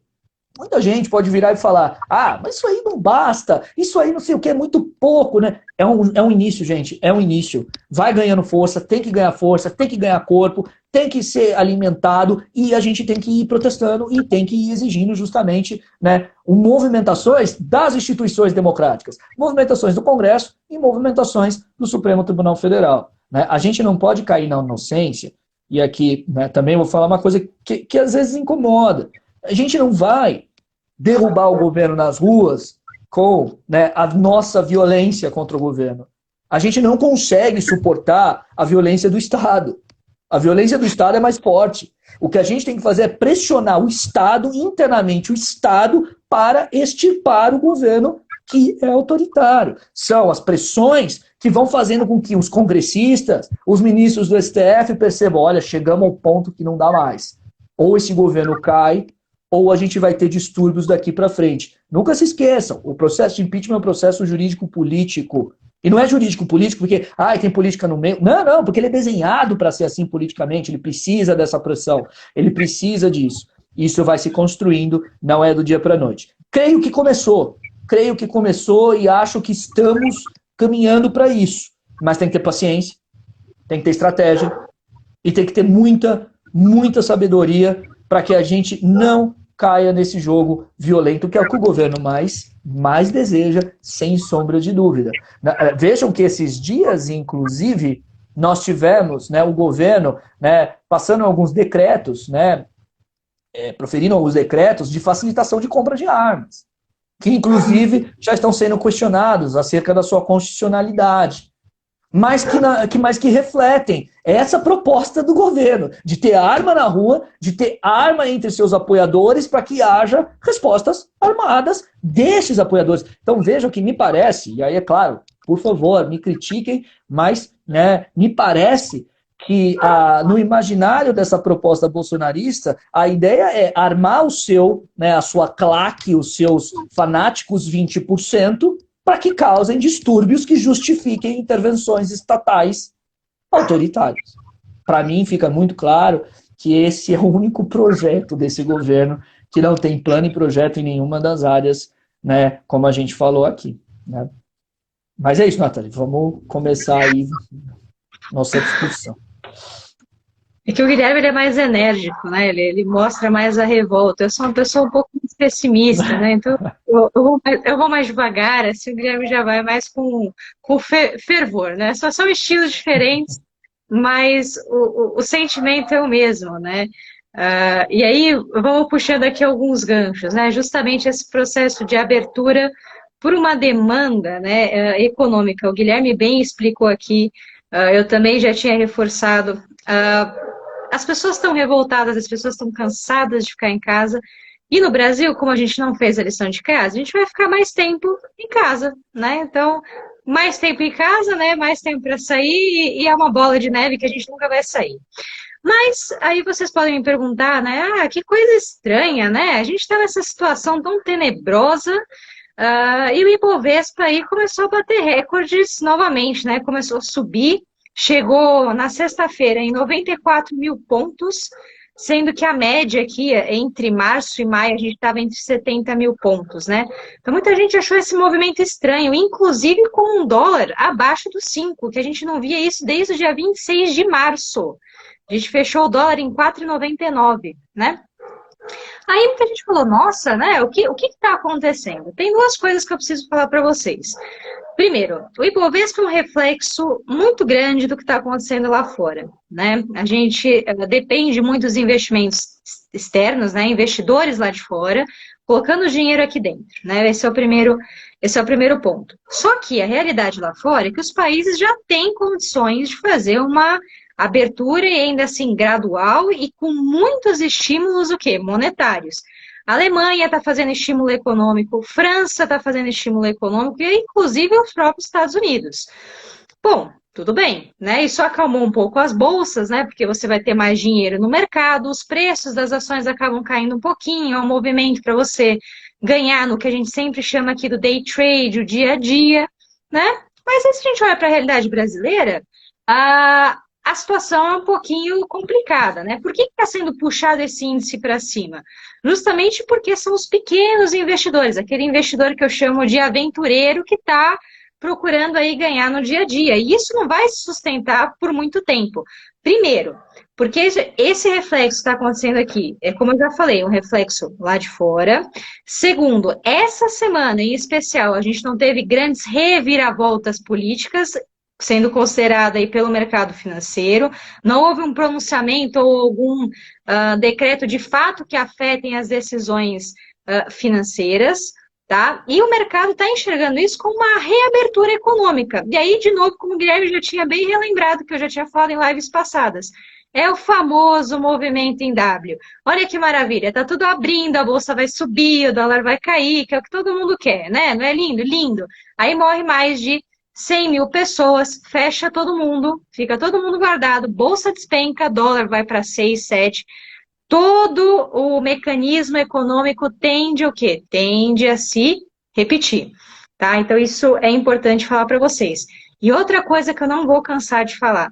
Speaker 3: Muita gente pode virar e falar, mas isso aí não basta, isso aí não sei o que, é muito pouco, né? É um início, gente, é um início. Vai ganhando força, tem que ganhar corpo, tem que ser alimentado e a gente tem que ir protestando e tem que ir exigindo justamente, né, movimentações das instituições democráticas, movimentações do Congresso e movimentações do Supremo Tribunal Federal. Né? A gente não pode cair na inocência, e aqui, né, também vou falar uma coisa que às vezes incomoda. A gente não vai derrubar o governo nas ruas com, né, a nossa violência contra o governo. A gente não consegue suportar a violência do Estado. A violência do Estado é mais forte. O que a gente tem que fazer é pressionar o Estado, internamente o Estado, para extirpar o governo que é autoritário. São as pressões que vão fazendo com que os congressistas, os ministros do STF percebam, olha, chegamos ao ponto que não dá mais. Ou esse governo cai, ou a gente vai ter distúrbios daqui para frente. Nunca se esqueçam, o processo de impeachment é um processo jurídico-político. E não é jurídico-político porque tem política no meio. Não, porque ele é desenhado para ser assim politicamente, ele precisa dessa pressão, ele precisa disso. Isso vai se construindo, não é do dia para a noite. Creio que começou e acho que estamos caminhando para isso. Mas tem que ter paciência, tem que ter estratégia e tem que ter muita sabedoria para que a gente não caia nesse jogo violento, que é o que o governo mais deseja, sem sombra de dúvida. Vejam que esses dias, inclusive, nós tivemos, né, o governo, né, passando alguns decretos, né, proferindo alguns decretos de facilitação de compra de armas, que inclusive já estão sendo questionados acerca da sua constitucionalidade, mas que refletem essa proposta do governo, de ter arma na rua, de ter arma entre seus apoiadores para que haja respostas armadas desses apoiadores. Então vejam que me parece, e aí é claro, por favor, me critiquem, mas né, me parece que no imaginário dessa proposta bolsonarista, a ideia é armar a sua claque, os seus fanáticos 20%, para que causem distúrbios que justifiquem intervenções estatais autoritárias. Para mim, fica muito claro que esse é o único projeto desse governo que não tem plano e projeto em nenhuma das áreas, né, como a gente falou aqui. Né? Mas é isso, Nathalie, vamos começar aí nossa discussão.
Speaker 1: É que o Guilherme ele é mais enérgico, né? Ele mostra mais a revolta. Eu sou uma pessoa um pouco mais pessimista, né? Então eu vou mais devagar, assim, o Guilherme já vai mais com fervor, né? São estilos diferentes, mas o sentimento é o mesmo, né? E aí vamos puxando aqui alguns ganchos, né? Justamente esse processo de abertura por uma demanda, né, econômica. O Guilherme bem explicou aqui, eu também já tinha reforçado. As pessoas estão revoltadas, as pessoas estão cansadas de ficar em casa. E no Brasil, como a gente não fez a lição de casa, a gente vai ficar mais tempo em casa, né? Então, mais tempo em casa, né? Mais tempo para sair e é uma bola de neve que a gente nunca vai sair. Mas aí vocês podem me perguntar, né? Que coisa estranha, né? A gente está nessa situação tão tenebrosa e o Ibovespa aí começou a bater recordes novamente, né? Começou a subir. Chegou na sexta-feira em 94 mil pontos, sendo que a média aqui, entre março e maio, a gente estava entre 70 mil pontos, né? Então, muita gente achou esse movimento estranho, inclusive com um dólar abaixo dos 5, que a gente não via isso desde o dia 26 de março. A gente fechou o dólar em 4,99, né? Aí muita gente falou, nossa, né? O que está acontecendo? Tem duas coisas que eu preciso falar para vocês. Primeiro, o Ibovespa é um reflexo muito grande do que está acontecendo lá fora, né? A gente depende muito dos investimentos externos, né? Investidores lá de fora, colocando dinheiro aqui dentro, né? Esse é o primeiro ponto. Só que a realidade lá fora é que os países já têm condições de fazer uma abertura e ainda assim gradual e com muitos estímulos, monetários. A Alemanha está fazendo estímulo econômico, França está fazendo estímulo econômico e inclusive os próprios Estados Unidos. Bom, tudo bem, né? Isso acalmou um pouco as bolsas, né? Porque você vai ter mais dinheiro no mercado, os preços das ações acabam caindo um pouquinho, é um movimento para você ganhar no que a gente sempre chama aqui do day trade, o dia a dia, né? Mas aí, se a gente olha para a realidade brasileira, a situação é um pouquinho complicada, né? Por que está sendo puxado esse índice para cima? Justamente porque são os pequenos investidores, aquele investidor que eu chamo de aventureiro que está procurando aí ganhar no dia a dia. E isso não vai se sustentar por muito tempo. Primeiro, porque esse reflexo está acontecendo aqui, como eu já falei, um reflexo lá de fora. Segundo, essa semana em especial, a gente não teve grandes reviravoltas políticas sendo considerada aí pelo mercado financeiro, não houve um pronunciamento ou algum decreto de fato que afetem as decisões financeiras, tá? E o mercado está enxergando isso como uma reabertura econômica. E aí, de novo, como o Guilherme já tinha bem relembrado, que eu já tinha falado em lives passadas, É o famoso movimento em W. Olha que maravilha, tá tudo abrindo, a bolsa vai subir, o dólar vai cair, que é o que todo mundo quer, né? Não é lindo? Lindo. Aí morre mais de 100 mil pessoas, fecha todo mundo, fica todo mundo guardado, bolsa despenca, dólar vai para 6, 7. Todo o mecanismo econômico tende o quê? Tende a se repetir, tá? Então isso é importante falar para vocês. E outra coisa que eu não vou cansar de falar.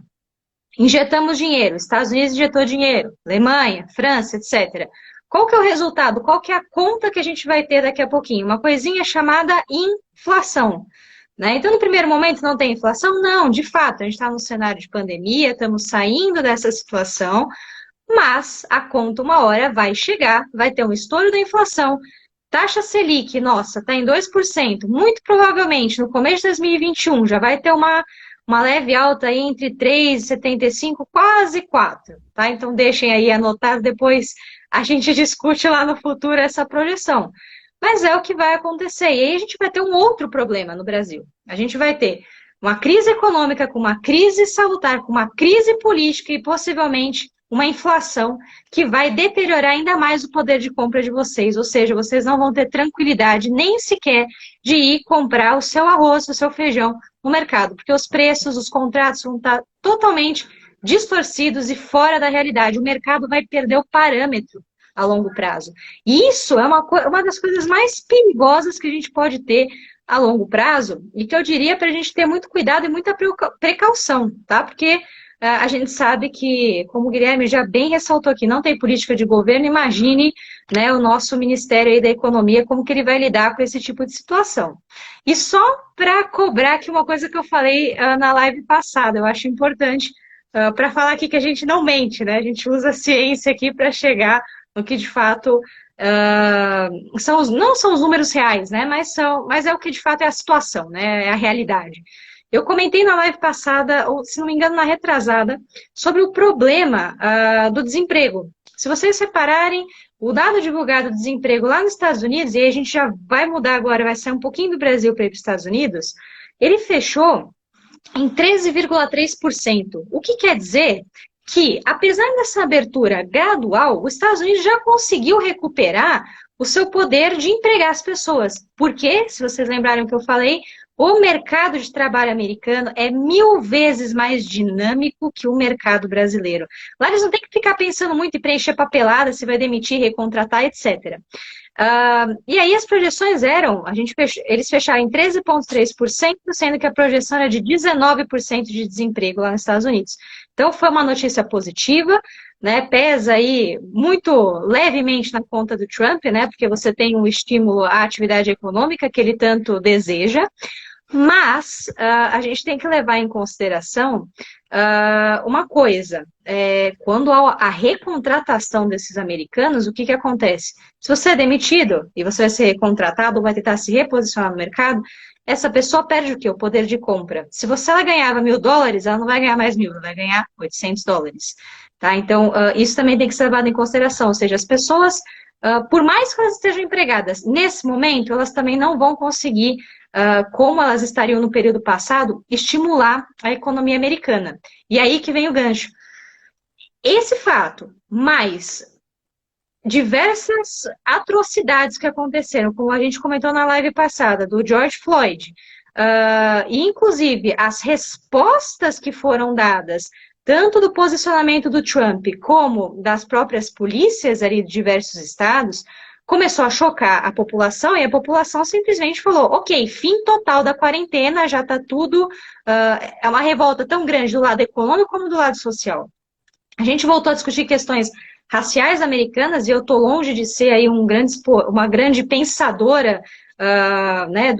Speaker 1: Injetamos dinheiro, Estados Unidos injetou dinheiro, Alemanha, França, etc. Qual que é o resultado? Qual que é a conta que a gente vai ter daqui a pouquinho? Uma coisinha chamada inflação. Né? Então, no primeiro momento, não tem inflação? Não, de fato, a gente está no cenário de pandemia, estamos saindo dessa situação, mas a conta uma hora vai chegar, vai ter um estouro da inflação. Taxa Selic, nossa, está em 2%. Muito provavelmente, no começo de 2021, já vai ter uma leve alta aí entre 3,75, quase 4. Tá? Então, deixem aí anotado, depois a gente discute lá no futuro essa projeção. Mas é o que vai acontecer. E aí a gente vai ter um outro problema no Brasil. A gente vai ter uma crise econômica com uma crise salutar, com uma crise política e possivelmente uma inflação que vai deteriorar ainda mais o poder de compra de vocês. Ou seja, vocês não vão ter tranquilidade nem sequer de ir comprar o seu arroz, o seu feijão no mercado, porque os preços, os contratos vão estar totalmente distorcidos e fora da realidade. O mercado vai perder o parâmetro a longo prazo. E isso é uma das coisas mais perigosas que a gente pode ter a longo prazo e que eu diria para a gente ter muito cuidado e muita precaução, tá? Porque a gente sabe que, como o Guilherme já bem ressaltou aqui, não tem política de governo, imagine, né, o nosso Ministério aí da Economia, como que ele vai lidar com esse tipo de situação. E só para cobrar aqui uma coisa que eu falei na live passada, eu acho importante para falar aqui que a gente não mente, né? A gente usa a ciência aqui para chegar no que de fato não são os números reais, né? Mas é o que de fato é a situação, né? É a realidade. Eu comentei na live passada, ou se não me engano, na retrasada, sobre o problema do desemprego. Se vocês repararem, o dado divulgado do desemprego lá nos Estados Unidos, e aí a gente já vai mudar agora, vai sair um pouquinho do Brasil para ir para os Estados Unidos, ele fechou em 13,3%. O que quer dizer que, apesar dessa abertura gradual, os Estados Unidos já conseguiu recuperar o seu poder de empregar as pessoas. Porque, se vocês lembrarem o que eu falei, o mercado de trabalho americano é 1000 vezes mais dinâmico que o mercado brasileiro. Lá eles não têm que ficar pensando muito em preencher papelada, se vai demitir, recontratar, etc. E aí as projeções eram, eles fecharam em 13,3%, sendo que a projeção era de 19% de desemprego lá nos Estados Unidos. Então foi uma notícia positiva, né? Pesa aí muito levemente na conta do Trump, né? Porque você tem um estímulo à atividade econômica que ele tanto deseja. Mas a gente tem que levar em consideração uma coisa, quando há a recontratação desses americanos, o que acontece? Se você é demitido e você vai ser recontratado ou vai tentar se reposicionar no mercado, essa pessoa perde o quê? O poder de compra. Se ela ganhava $1.000, ela não vai ganhar mais 1.000, ela vai ganhar $800. Tá? Então, isso também tem que ser levado em consideração, ou seja, as pessoas, por mais que elas estejam empregadas, nesse momento, elas também não vão conseguir como elas estariam no período passado, estimular a economia americana. E aí que vem o gancho. Esse fato, mais diversas atrocidades que aconteceram, como a gente comentou na live passada, do George Floyd, e inclusive as respostas que foram dadas, tanto do posicionamento do Trump, como das próprias polícias ali de diversos estados, começou a chocar a população e a população simplesmente falou, ok, fim total da quarentena, já está tudo, é uma revolta tão grande do lado econômico como do lado social. A gente voltou a discutir questões raciais americanas e eu estou longe de ser aí uma grande pensadora né,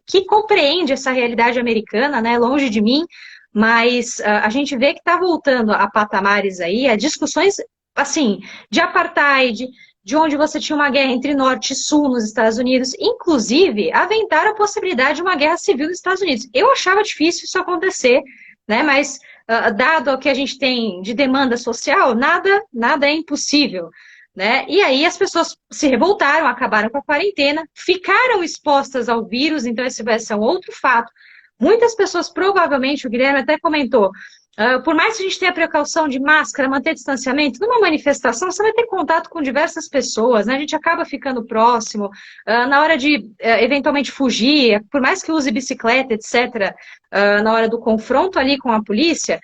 Speaker 1: que compreende essa realidade americana, né, longe de mim, mas a gente vê que está voltando a patamares aí, a discussões assim, de apartheid, de onde você tinha uma guerra entre norte e sul nos Estados Unidos, inclusive aventaram a possibilidade de uma guerra civil nos Estados Unidos. Eu achava difícil isso acontecer, né? Mas dado o que a gente tem de demanda social, nada é impossível, né? E aí as pessoas se revoltaram, acabaram com a quarentena, ficaram expostas ao vírus, então esse vai ser um outro fato. Muitas pessoas, provavelmente, o Guilherme até comentou, Por mais que a gente tenha precaução de máscara, manter distanciamento, numa manifestação você vai ter contato com diversas pessoas, né? A gente acaba ficando próximo. Na hora de eventualmente fugir, por mais que use bicicleta, etc., na hora do confronto ali com a polícia,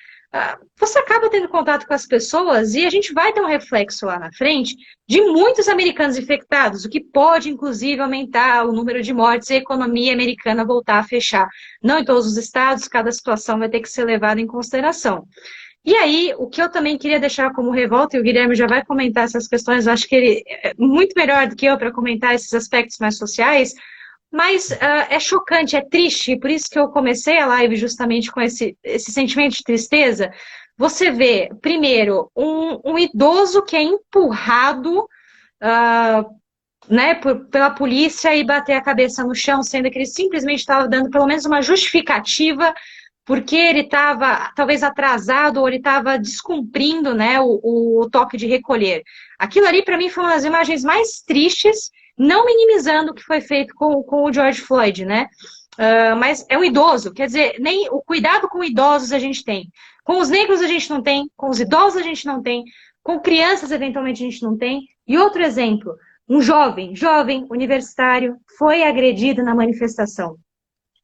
Speaker 1: você acaba tendo contato com as pessoas e a gente vai ter um reflexo lá na frente de muitos americanos infectados, o que pode, inclusive, aumentar o número de mortes e a economia americana voltar a fechar. Não em todos os estados, cada situação vai ter que ser levada em consideração. E aí, o que eu também queria deixar como revolta, e o Guilherme já vai comentar essas questões, eu acho que ele é muito melhor do que eu para comentar esses aspectos mais sociais, mas é chocante, é triste, por isso que eu comecei a live justamente com esse sentimento de tristeza. Você vê, primeiro, um idoso que é empurrado né, pela polícia e bater a cabeça no chão, sendo que ele simplesmente estava dando pelo menos uma justificativa porque ele estava talvez atrasado ou ele estava descumprindo, né, o toque de recolher. Aquilo ali, para mim, foi uma das imagens mais tristes, não minimizando o que foi feito com o George Floyd, né? Mas é um idoso, quer dizer, nem o cuidado com idosos a gente tem. Com os negros a gente não tem, com os idosos a gente não tem, com crianças eventualmente a gente não tem. E outro exemplo, um jovem universitário, foi agredido na manifestação.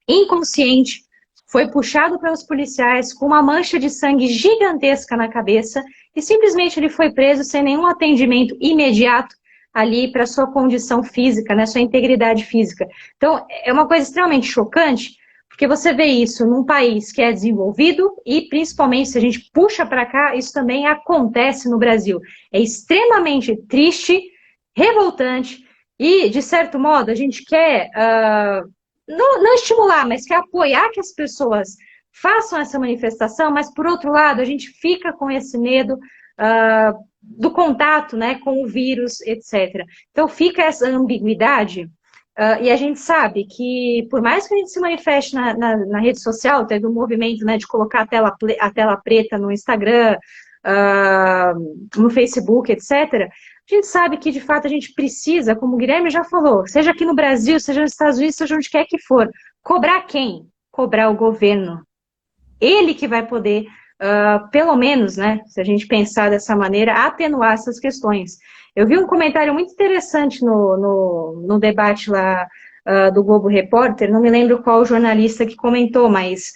Speaker 1: Inconsciente, foi puxado pelos policiais com uma mancha de sangue gigantesca na cabeça e simplesmente ele foi preso sem nenhum atendimento imediato ali para sua condição física, né, sua integridade física. Então, é uma coisa extremamente chocante, porque você vê isso num país que é desenvolvido e, principalmente, se a gente puxa para cá, isso também acontece no Brasil. É extremamente triste, revoltante e, de certo modo, a gente quer não estimular, mas quer apoiar que as pessoas façam essa manifestação, mas, por outro lado, a gente fica com esse medo do contato, né, com o vírus, etc. Então, fica essa ambiguidade e a gente sabe que, por mais que a gente se manifeste na rede social, teve um movimento, né, de colocar a tela preta no Instagram, no Facebook, etc., a gente sabe que, de fato, a gente precisa, como o Guilherme já falou, seja aqui no Brasil, seja nos Estados Unidos, seja onde quer que for, cobrar quem? Cobrar o governo. Ele que vai poder, pelo menos, né, se a gente pensar dessa maneira, atenuar essas questões. Eu vi um comentário muito interessante no debate lá do Globo Repórter, não me lembro qual jornalista que comentou, mas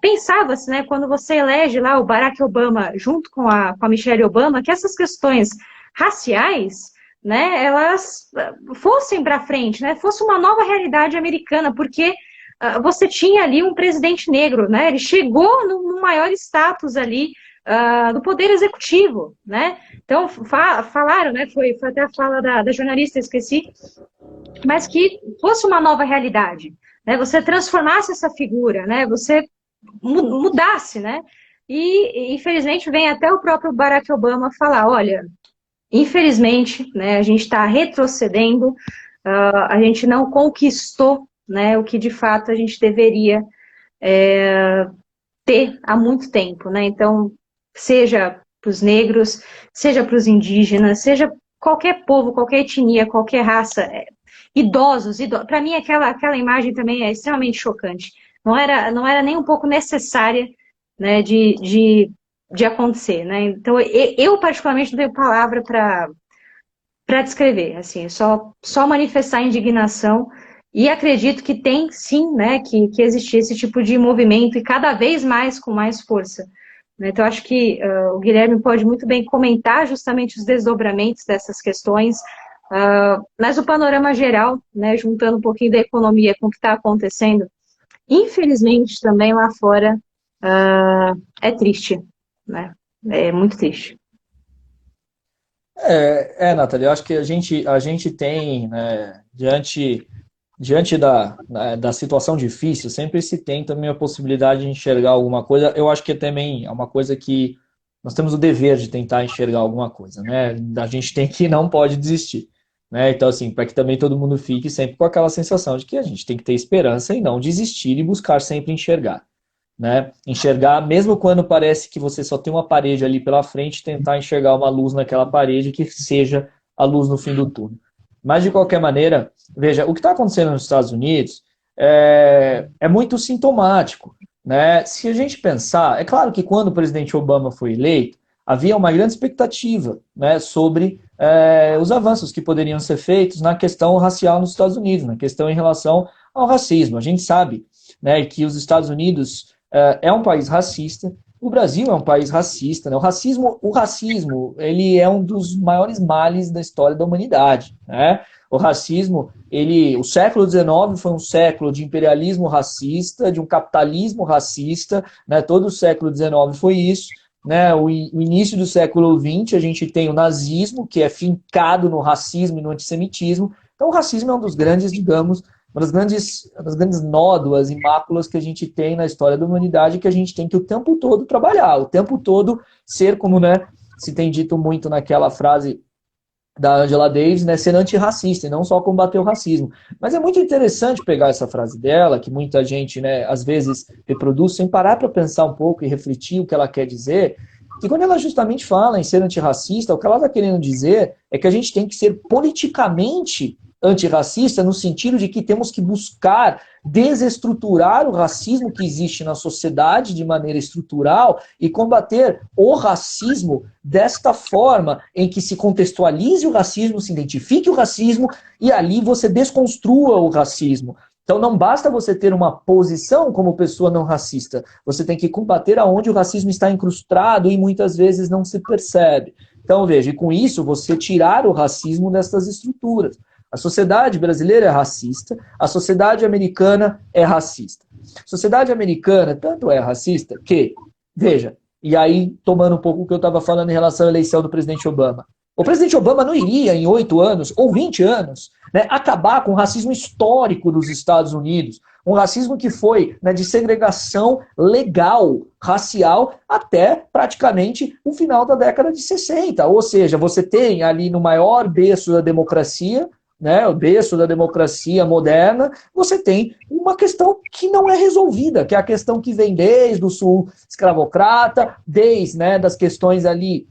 Speaker 1: pensava-se, né, quando você elege lá o Barack Obama junto com a Michelle Obama, que essas questões raciais, né, elas fossem para frente, né, fosse uma nova realidade americana, porque você tinha ali um presidente negro, né, ele chegou no maior status ali do poder executivo, né, então falaram, né, foi até a fala da jornalista, esqueci, mas que fosse uma nova realidade, né, você transformasse essa figura, né, você mudasse, né, e infelizmente vem até o próprio Barack Obama falar, olha, infelizmente, né, a gente está retrocedendo, a gente não conquistou, né, o que de fato a gente deveria ter há muito tempo, né? Então, seja para os negros, seja para os indígenas, seja qualquer povo, qualquer etnia, qualquer raça, idosos, para mim aquela imagem também é extremamente chocante. Não era nem um pouco necessária, né, de acontecer, né? Então, eu particularmente não tenho palavra para descrever, assim, só manifestar indignação e acredito que tem, sim, né, que existir esse tipo de movimento e cada vez mais com mais força. Né? Então, acho que o Guilherme pode muito bem comentar justamente os desdobramentos dessas questões, mas o panorama geral, né, juntando um pouquinho da economia com o que está acontecendo, infelizmente, também lá fora, é triste, né? É muito triste.
Speaker 2: Nathalie, eu acho que a gente tem, né, diante da situação difícil, sempre se tem também a possibilidade de enxergar alguma coisa. Eu acho que também é uma coisa que nós temos o dever de tentar enxergar alguma coisa, né? A gente não pode desistir, né? Então, assim, para que também todo mundo fique sempre com aquela sensação de que a gente tem que ter esperança e não desistir e buscar sempre enxergar. Né? Enxergar, mesmo quando parece que você só tem uma parede ali pela frente, tentar enxergar uma luz naquela parede que seja a luz no fim do túnel. Mas, de qualquer maneira, veja, o que está acontecendo nos Estados Unidos é muito sintomático.
Speaker 3: né? Se a gente pensar, é claro que quando o presidente Obama foi eleito, havia uma grande expectativa, né, sobre os avanços que poderiam ser feitos na questão racial nos Estados Unidos, na questão em relação ao racismo. A gente sabe, né, que os Estados Unidos é um país racista, o Brasil é um país racista, né? O racismo, ele é um dos maiores males da história da humanidade, né? O racismo, o século XIX foi um século de imperialismo racista, de um capitalismo racista, né? Todo o século XIX foi isso, né? O início do século XX, a gente tem o nazismo, que é fincado no racismo e no antissemitismo. Então, o racismo é um dos grandes, digamos, uma das grandes nódoas e máculas que a gente tem na história da humanidade, que a gente tem que o tempo todo trabalhar, o tempo todo ser como, né, se tem dito muito naquela frase da Angela Davis, né, ser antirracista e não só combater o racismo. Mas é muito interessante pegar essa frase dela, que muita gente, né, às vezes reproduz sem parar para pensar um pouco e refletir o que ela quer dizer, que quando ela justamente fala em ser antirracista, o que ela está querendo dizer é que a gente tem que ser politicamente antirracista no sentido de que temos que buscar desestruturar o racismo que existe na sociedade de maneira estrutural e combater o racismo desta forma em que se contextualize o racismo, se identifique o racismo e ali você desconstrua o racismo. Então não basta você ter uma posição como pessoa não racista, você tem que combater aonde o racismo está incrustado e muitas vezes não se percebe. Então veja, e com isso você tirar o racismo dessas estruturas. A sociedade brasileira é racista, a sociedade americana é racista. A sociedade americana tanto é racista que, veja, e aí tomando um pouco o que eu estava falando em relação à eleição do presidente Obama, o presidente Obama não iria em 8 anos ou 20 anos, né, acabar com o racismo histórico dos Estados Unidos, um racismo que foi, né, de segregação legal, racial, até praticamente o final da década de 60. Ou seja, você tem ali no maior berço da democracia, né, o berço da democracia moderna, você tem uma questão que não é resolvida, que é a questão que vem desde o sul escravocrata, desde, né, das questões ali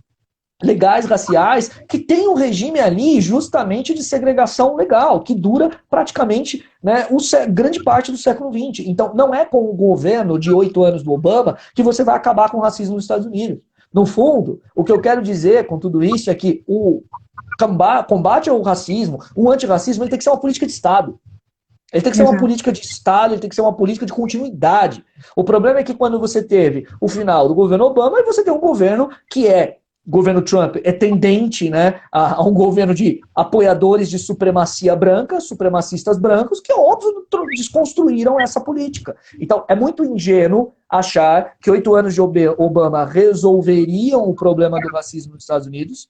Speaker 3: legais, raciais, que tem um regime ali justamente de segregação legal, que dura praticamente, né, grande parte do século XX. Então, não é com o governo de 8 anos do Obama que você vai acabar com o racismo nos Estados Unidos. No fundo, o que eu quero dizer com tudo isso é que o combate ao racismo, o antirracismo, ele tem que ser uma política de Estado. Ele tem que ser uma política de Estado, ele tem que ser uma política de continuidade. O problema é que quando você teve o final do governo Obama, aí você tem um governo que governo Trump é tendente, né, a um governo de apoiadores de supremacia branca, supremacistas brancos, que, óbvio, desconstruíram essa política. Então, é muito ingênuo achar que 8 anos de Obama resolveriam o problema do racismo nos Estados Unidos.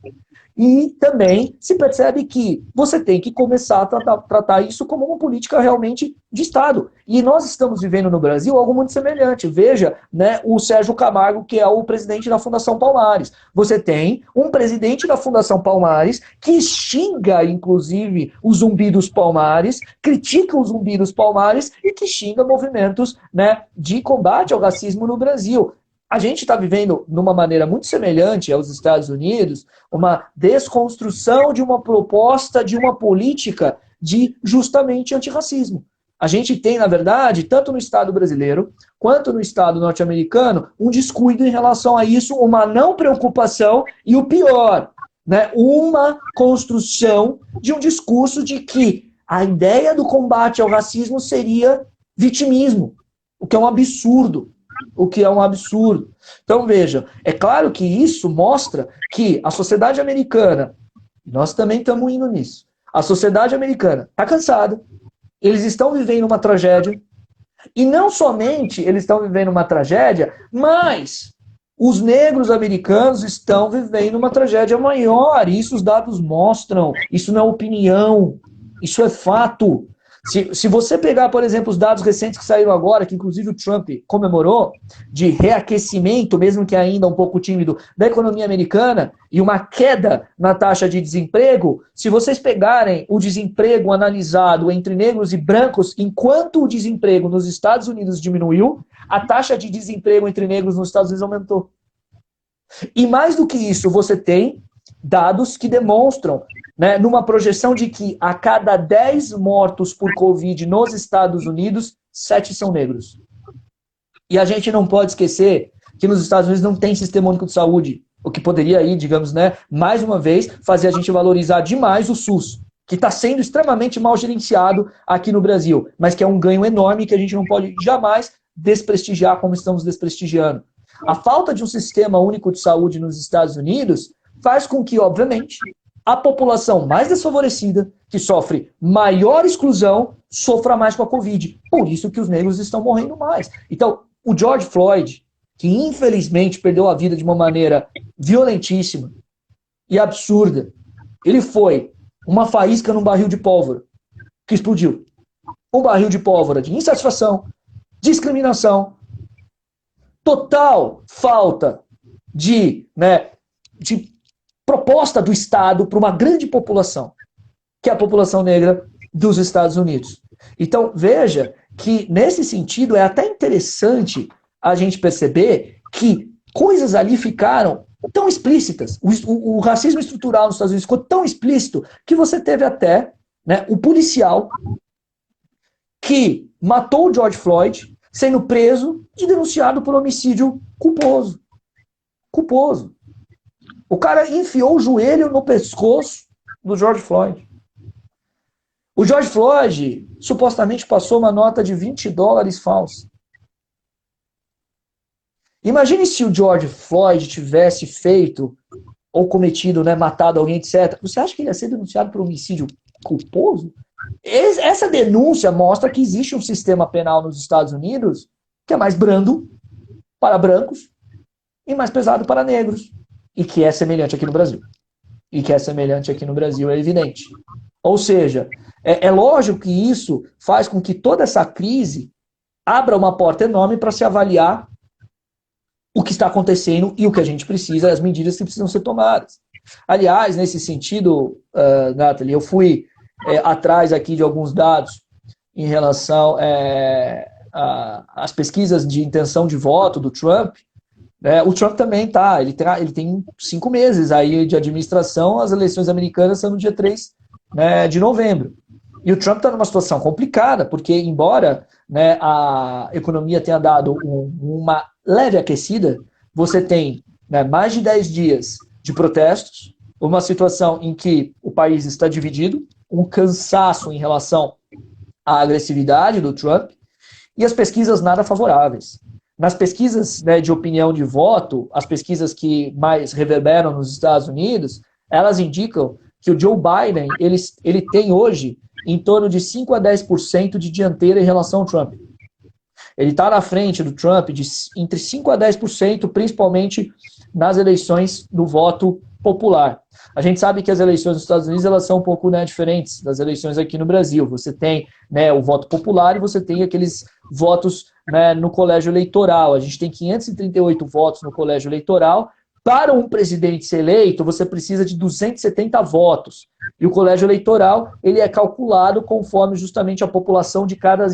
Speaker 3: E também se percebe que você tem que começar a tratar isso como uma política realmente de Estado. E nós estamos vivendo no Brasil algo muito semelhante. Veja, né, o Sérgio Camargo, que é o presidente da Fundação Palmares. Você tem um presidente da Fundação Palmares que xinga, inclusive, o Zumbi dos Palmares, critica o Zumbi dos Palmares e que xinga movimentos, né, de combate ao racismo no Brasil. A gente está vivendo, numa maneira muito semelhante aos Estados Unidos, uma desconstrução de uma proposta, de uma política de justamente antirracismo. A gente tem, na verdade, tanto no Estado brasileiro quanto no Estado norte-americano, um descuido em relação a isso, uma não preocupação e o pior, né, uma construção de um discurso de que a ideia do combate ao racismo seria vitimismo, o que é um absurdo. Então, veja, é claro que isso mostra que a sociedade americana, nós também estamos indo nisso, a sociedade americana está cansada, eles estão vivendo uma tragédia, e não somente eles estão vivendo uma tragédia, mas os negros americanos estão vivendo uma tragédia maior, e isso os dados mostram, isso não é opinião, isso é fato. Se você pegar, por exemplo, os dados recentes que saíram agora, que inclusive o Trump comemorou, de reaquecimento, mesmo que ainda um pouco tímido, da economia americana, e uma queda na taxa de desemprego, se vocês pegarem o desemprego analisado entre negros e brancos, enquanto o desemprego nos Estados Unidos diminuiu, a taxa de desemprego entre negros nos Estados Unidos aumentou. E mais do que isso, você tem dados que demonstram, né, numa projeção de que a cada 10 mortos por Covid nos Estados Unidos, 7 são negros. E a gente não pode esquecer que nos Estados Unidos não tem sistema único de saúde, o que poderia aí, digamos, né, mais uma vez, fazer a gente valorizar demais o SUS, que está sendo extremamente mal gerenciado aqui no Brasil, mas que é um ganho enorme que a gente não pode jamais desprestigiar como estamos desprestigiando. A falta de um sistema único de saúde nos Estados Unidos faz com que, obviamente, a população mais desfavorecida, que sofre maior exclusão, sofra mais com a Covid. Por isso que os negros estão morrendo mais. Então, o George Floyd, que infelizmente perdeu a vida de uma maneira violentíssima e absurda, ele foi uma faísca num barril de pólvora que explodiu. Um barril de pólvora de insatisfação, discriminação, total falta de proposta do Estado para uma grande população, que é a população negra dos Estados Unidos. Então, veja que, nesse sentido, é até interessante a gente perceber que coisas ali ficaram tão explícitas. O racismo estrutural nos Estados Unidos ficou tão explícito que você teve até, né, o policial que matou o George Floyd sendo preso e denunciado por homicídio culposo. Culposo. O cara enfiou o joelho no pescoço do George Floyd. O George Floyd supostamente passou uma nota de $20 falsa. Imagine se o George Floyd tivesse feito ou cometido, né, matado alguém, etc. Você acha que ele ia ser denunciado por homicídio culposo? Essa denúncia mostra que existe um sistema penal nos Estados Unidos que é mais brando para brancos e mais pesado para negros. E que é semelhante aqui no Brasil. E que é semelhante aqui no Brasil, é evidente. Ou seja, é lógico que isso faz com que toda essa crise abra uma porta enorme para se avaliar o que está acontecendo e o que a gente precisa, as medidas que precisam ser tomadas. Aliás, nesse sentido, Nathalie, eu fui atrás aqui de alguns dados em relação às pesquisas de intenção de voto do Trump. O Trump também ele tem 5 meses aí de administração, as eleições americanas são no dia 3, né, de novembro. E o Trump está numa situação complicada, porque embora, né, a economia tenha dado uma leve aquecida, você tem, né, mais de 10 dias de protestos, uma situação em que o país está dividido, um cansaço em relação à agressividade do Trump, e as pesquisas nada favoráveis. Nas pesquisas, né, de opinião de voto, as pesquisas que mais reverberam nos Estados Unidos, elas indicam que o Joe Biden ele tem hoje em torno de 5 a 10% de dianteira em relação ao Trump. Ele está na frente do Trump de entre 5 a 10%, principalmente nas eleições do voto popular. A gente sabe que as eleições nos Estados Unidos elas são um pouco, né, diferentes das eleições aqui no Brasil. Você tem, né, o voto popular e você tem aqueles votos, né, no colégio eleitoral. A gente tem 538 votos no colégio eleitoral. Para um presidente ser eleito, você precisa de 270 votos. E o colégio eleitoral ele é calculado conforme justamente a população de cada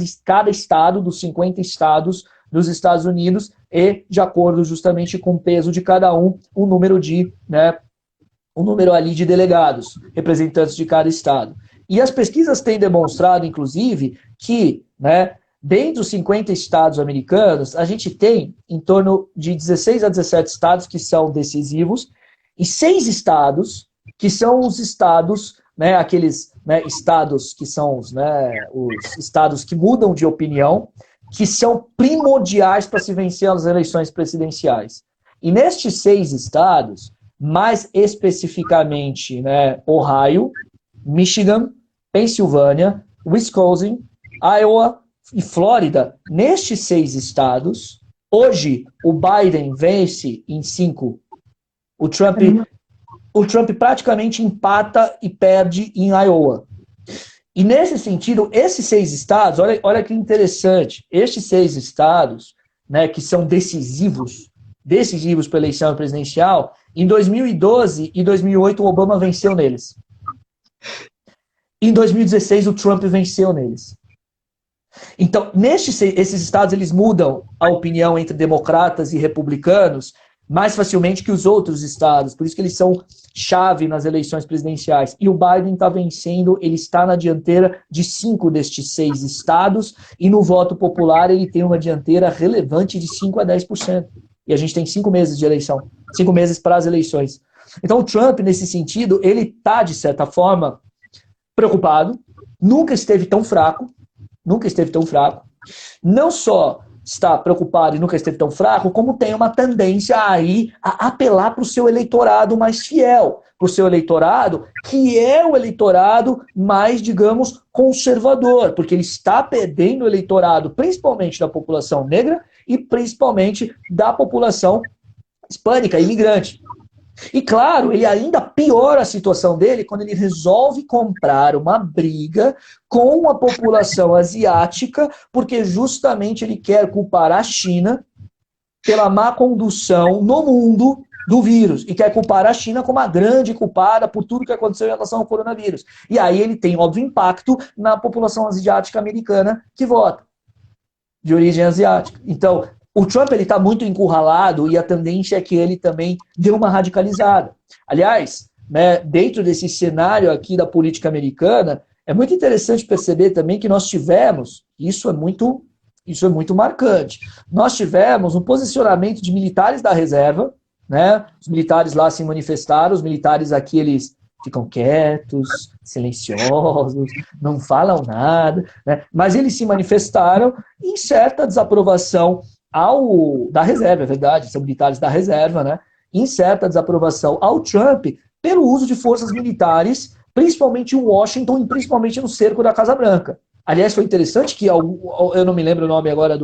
Speaker 3: estado, dos 50 estados dos Estados Unidos, e de acordo justamente com o peso de cada um, o número ali de delegados, representantes de cada estado. E as pesquisas têm demonstrado, inclusive, que, né, dentro dos 50 estados americanos, a gente tem em torno de 16 a 17 estados que são decisivos e 6 estados que são os estados, né, aqueles, né, estados que são os estados que mudam de opinião, que são primordiais para se vencer as eleições presidenciais. E nestes 6 estados, mais especificamente, né, Ohio, Michigan, Pensilvânia, Wisconsin, Iowa e Flórida, nestes 6 estados, hoje o Biden vence em 5. O Trump praticamente empata e perde em Iowa. E nesse sentido, esses 6 estados, olha que interessante, estes 6 estados, né, que são decisivos para a eleição presidencial, em 2012 e 2008 o Obama venceu neles. Em 2016 o Trump venceu neles. Então, esses estados eles mudam a opinião entre democratas e republicanos mais facilmente que os outros estados. Por isso que eles são chave nas eleições presidenciais. E o Biden está vencendo, ele está na dianteira de 5 destes 6 estados, e no voto popular ele tem uma dianteira relevante de 5 a 10%. E a gente tem 5 meses de eleição, 5 meses para as eleições. Então o Trump, nesse sentido, ele está, de certa forma, preocupado, nunca esteve tão fraco, não só está preocupado e nunca esteve tão fraco, como tem uma tendência aí a apelar para o seu eleitorado mais fiel, para o seu eleitorado que é o eleitorado mais, digamos, conservador, porque ele está perdendo o eleitorado principalmente da população negra e principalmente da população hispânica, imigrante. E claro, ele ainda piora a situação dele quando ele resolve comprar uma briga com a população asiática, porque justamente ele quer culpar a China pela má condução no mundo do vírus, e quer culpar a China como a grande culpada por tudo que aconteceu em relação ao coronavírus. E aí ele tem, óbvio, impacto na população asiática americana que vota, de origem asiática. Então, o Trump está muito encurralado e a tendência é que ele também dê uma radicalizada. Aliás, né, dentro desse cenário aqui da política americana, é muito interessante perceber também que nós tivemos, isso é muito marcante, nós tivemos um posicionamento de militares da reserva, né, os militares lá se manifestaram, os militares aqui eles ficam quietos, silenciosos, não falam nada, né, mas eles se manifestaram em certa desaprovação da reserva, é verdade, são militares da reserva, né? Em certa desaprovação ao Trump pelo uso de forças militares, principalmente em Washington e principalmente no cerco da Casa Branca. Aliás, foi interessante que, eu não me lembro o nome agora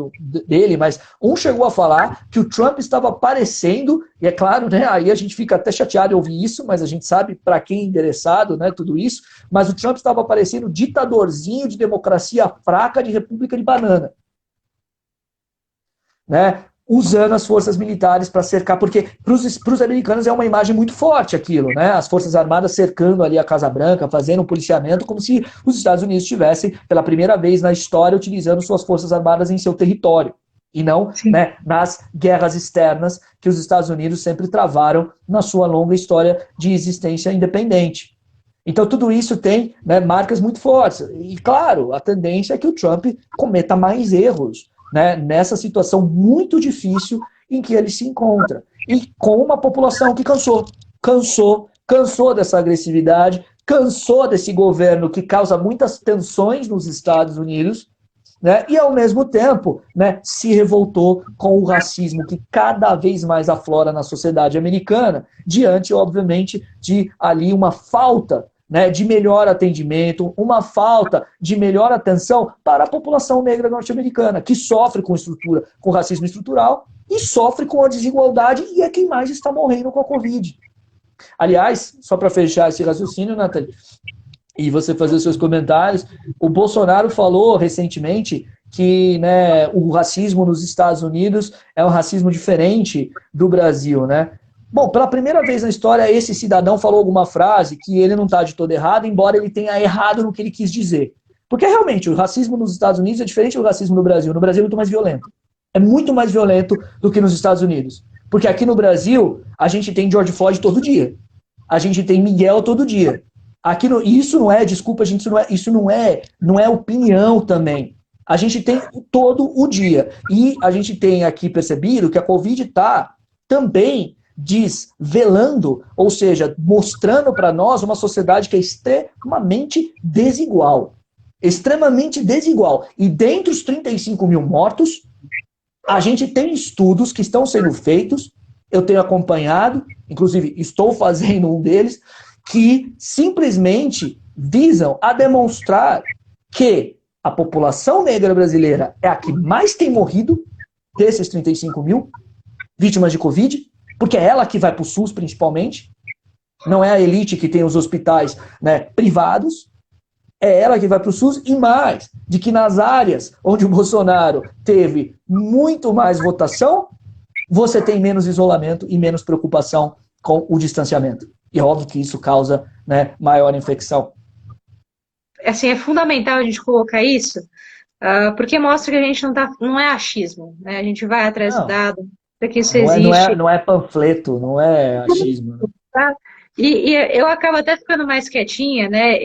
Speaker 3: dele, mas um chegou a falar que o Trump estava parecendo, e é claro, né, aí a gente fica até chateado de ouvir isso, mas a gente sabe para quem é endereçado, né, tudo isso, mas o Trump estava parecendo ditadorzinho de democracia fraca de república de banana. Né, usando as forças militares para cercar, porque para os americanos é uma imagem muito forte aquilo, né, as forças armadas cercando ali a Casa Branca, fazendo um policiamento como se os Estados Unidos estivessem, pela primeira vez na história, utilizando suas forças armadas em seu território, e não, né, nas guerras externas que os Estados Unidos sempre travaram na sua longa história de existência independente. Então tudo isso tem, né, marcas muito fortes, e claro, a tendência é que o Trump cometa mais erros, né, nessa situação muito difícil em que ele se encontra. E com uma população que cansou dessa agressividade, cansou desse governo que causa muitas tensões nos Estados Unidos, né, e ao mesmo tempo, né, se revoltou com o racismo que cada vez mais aflora na sociedade americana, diante, obviamente, de ali uma falta, né, de melhor atendimento, uma falta de melhor atenção para a população negra norte-americana, que sofre com racismo estrutural e sofre com a desigualdade e é quem mais está morrendo com a Covid. Aliás, só para fechar esse raciocínio, Nathalie, e você fazer os seus comentários, o Bolsonaro falou recentemente que, né, o racismo nos Estados Unidos é um racismo diferente do Brasil, né? Bom, pela primeira vez na história, esse cidadão falou alguma frase que ele não está de todo errado, embora ele tenha errado no que ele quis dizer. Porque realmente o racismo nos Estados Unidos é diferente do racismo no Brasil. No Brasil é muito mais violento. É muito mais violento do que nos Estados Unidos. Porque aqui no Brasil, a gente tem George Floyd todo dia. A gente tem Miguel todo dia. E isso não é, desculpa, gente, isso não é opinião também. A gente tem todo o dia. E a gente tem aqui percebido que a Covid está também desvelando, ou seja, mostrando para nós uma sociedade que é extremamente desigual. Extremamente desigual. E dentre os 35 mil mortos, a gente tem estudos que estão sendo feitos, eu tenho acompanhado, inclusive estou fazendo um deles, que simplesmente visam a demonstrar que a população negra brasileira é a que mais tem morrido desses 35 mil vítimas de Covid, porque é ela que vai para o SUS, principalmente. Não é a elite que tem os hospitais, né, privados. É ela que vai para o SUS. E mais, de que nas áreas onde o Bolsonaro teve muito mais votação, você tem menos isolamento e menos preocupação com o distanciamento. E é óbvio que isso causa, né, maior infecção.
Speaker 1: Assim, é fundamental a gente colocar isso, porque mostra que a gente não é achismo, né? A gente vai atrás do dado, para que isso existe.
Speaker 3: Não é panfleto, não é achismo.
Speaker 1: E eu acabo até ficando mais quietinha, né?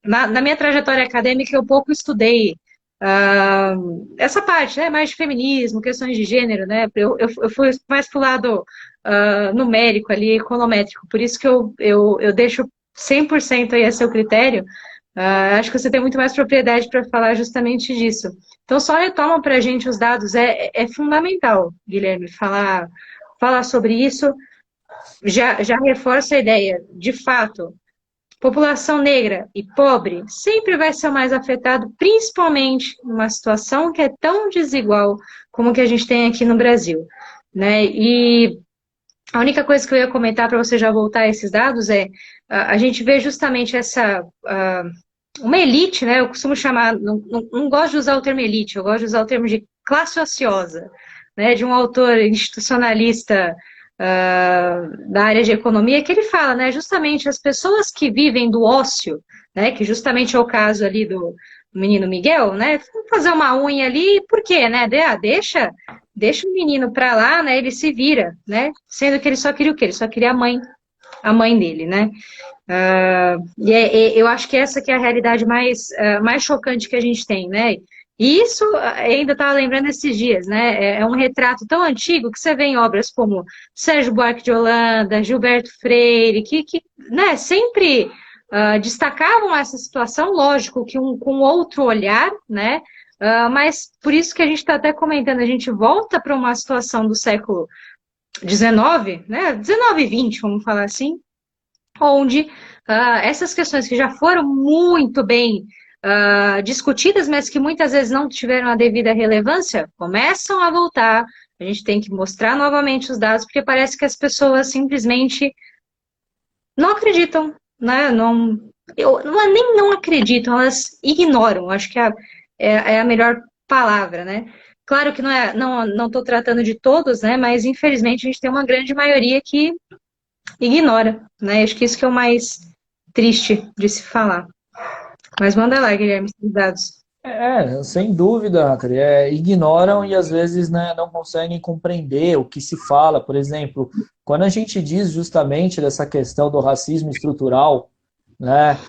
Speaker 1: Na minha trajetória acadêmica, eu pouco estudei ah, essa parte, né? Mais de feminismo, questões de gênero, né? Eu fui mais pro lado numérico ali, econométrico. Por isso que eu deixo 100% aí a seu critério. Acho que você tem muito mais propriedade para falar justamente disso. Então, só retoma para a gente os dados. É fundamental, Guilherme, falar sobre isso. Já reforça a ideia, de fato, população negra e pobre sempre vai ser o mais afetado, principalmente numa situação que é tão desigual como que a gente tem aqui no Brasil, né? E a única coisa que eu ia comentar para você já voltar a esses dados é a gente vê justamente uma elite, né? Eu costumo chamar, não gosto de usar o termo elite, eu gosto de usar o termo de classe ociosa, né? De um autor institucionalista da área de economia, que ele fala, né, justamente as pessoas que vivem do ócio, né, que justamente é o caso ali do menino Miguel, né, vamos fazer uma unha ali, por quê, né, deixa o menino pra lá, né, ele se vira, né, sendo que ele só queria o quê? Ele só queria a mãe dele, né, eu acho que essa que é a realidade mais chocante que a gente tem, né, e isso ainda estava lembrando esses dias, né? É um retrato tão antigo que você vê em obras como Sérgio Buarque de Holanda, Gilberto Freire, que né, sempre destacavam essa situação, lógico, que com outro olhar, né? Mas por isso que a gente está até comentando, a gente volta para uma situação do século XIX, né? 19 e 20, vamos falar assim, onde essas questões que já foram muito bem discutidas, mas que muitas vezes não tiveram a devida relevância, começam a voltar. A gente tem que mostrar novamente os dados, porque parece que as pessoas simplesmente não acreditam, né? Não é nem não acreditam, elas ignoram. Acho que é a melhor palavra, né? Claro que não estou tratando de todos, né? Mas infelizmente a gente tem uma grande maioria que ignora, né? Acho que isso que é o mais triste de se falar. Mas manda lá, Guilherme, os dados.
Speaker 3: Sem dúvida, Nathalie. Ignoram e às vezes, né, não conseguem compreender o que se fala. Por exemplo, quando a gente diz justamente dessa questão do racismo estrutural, né,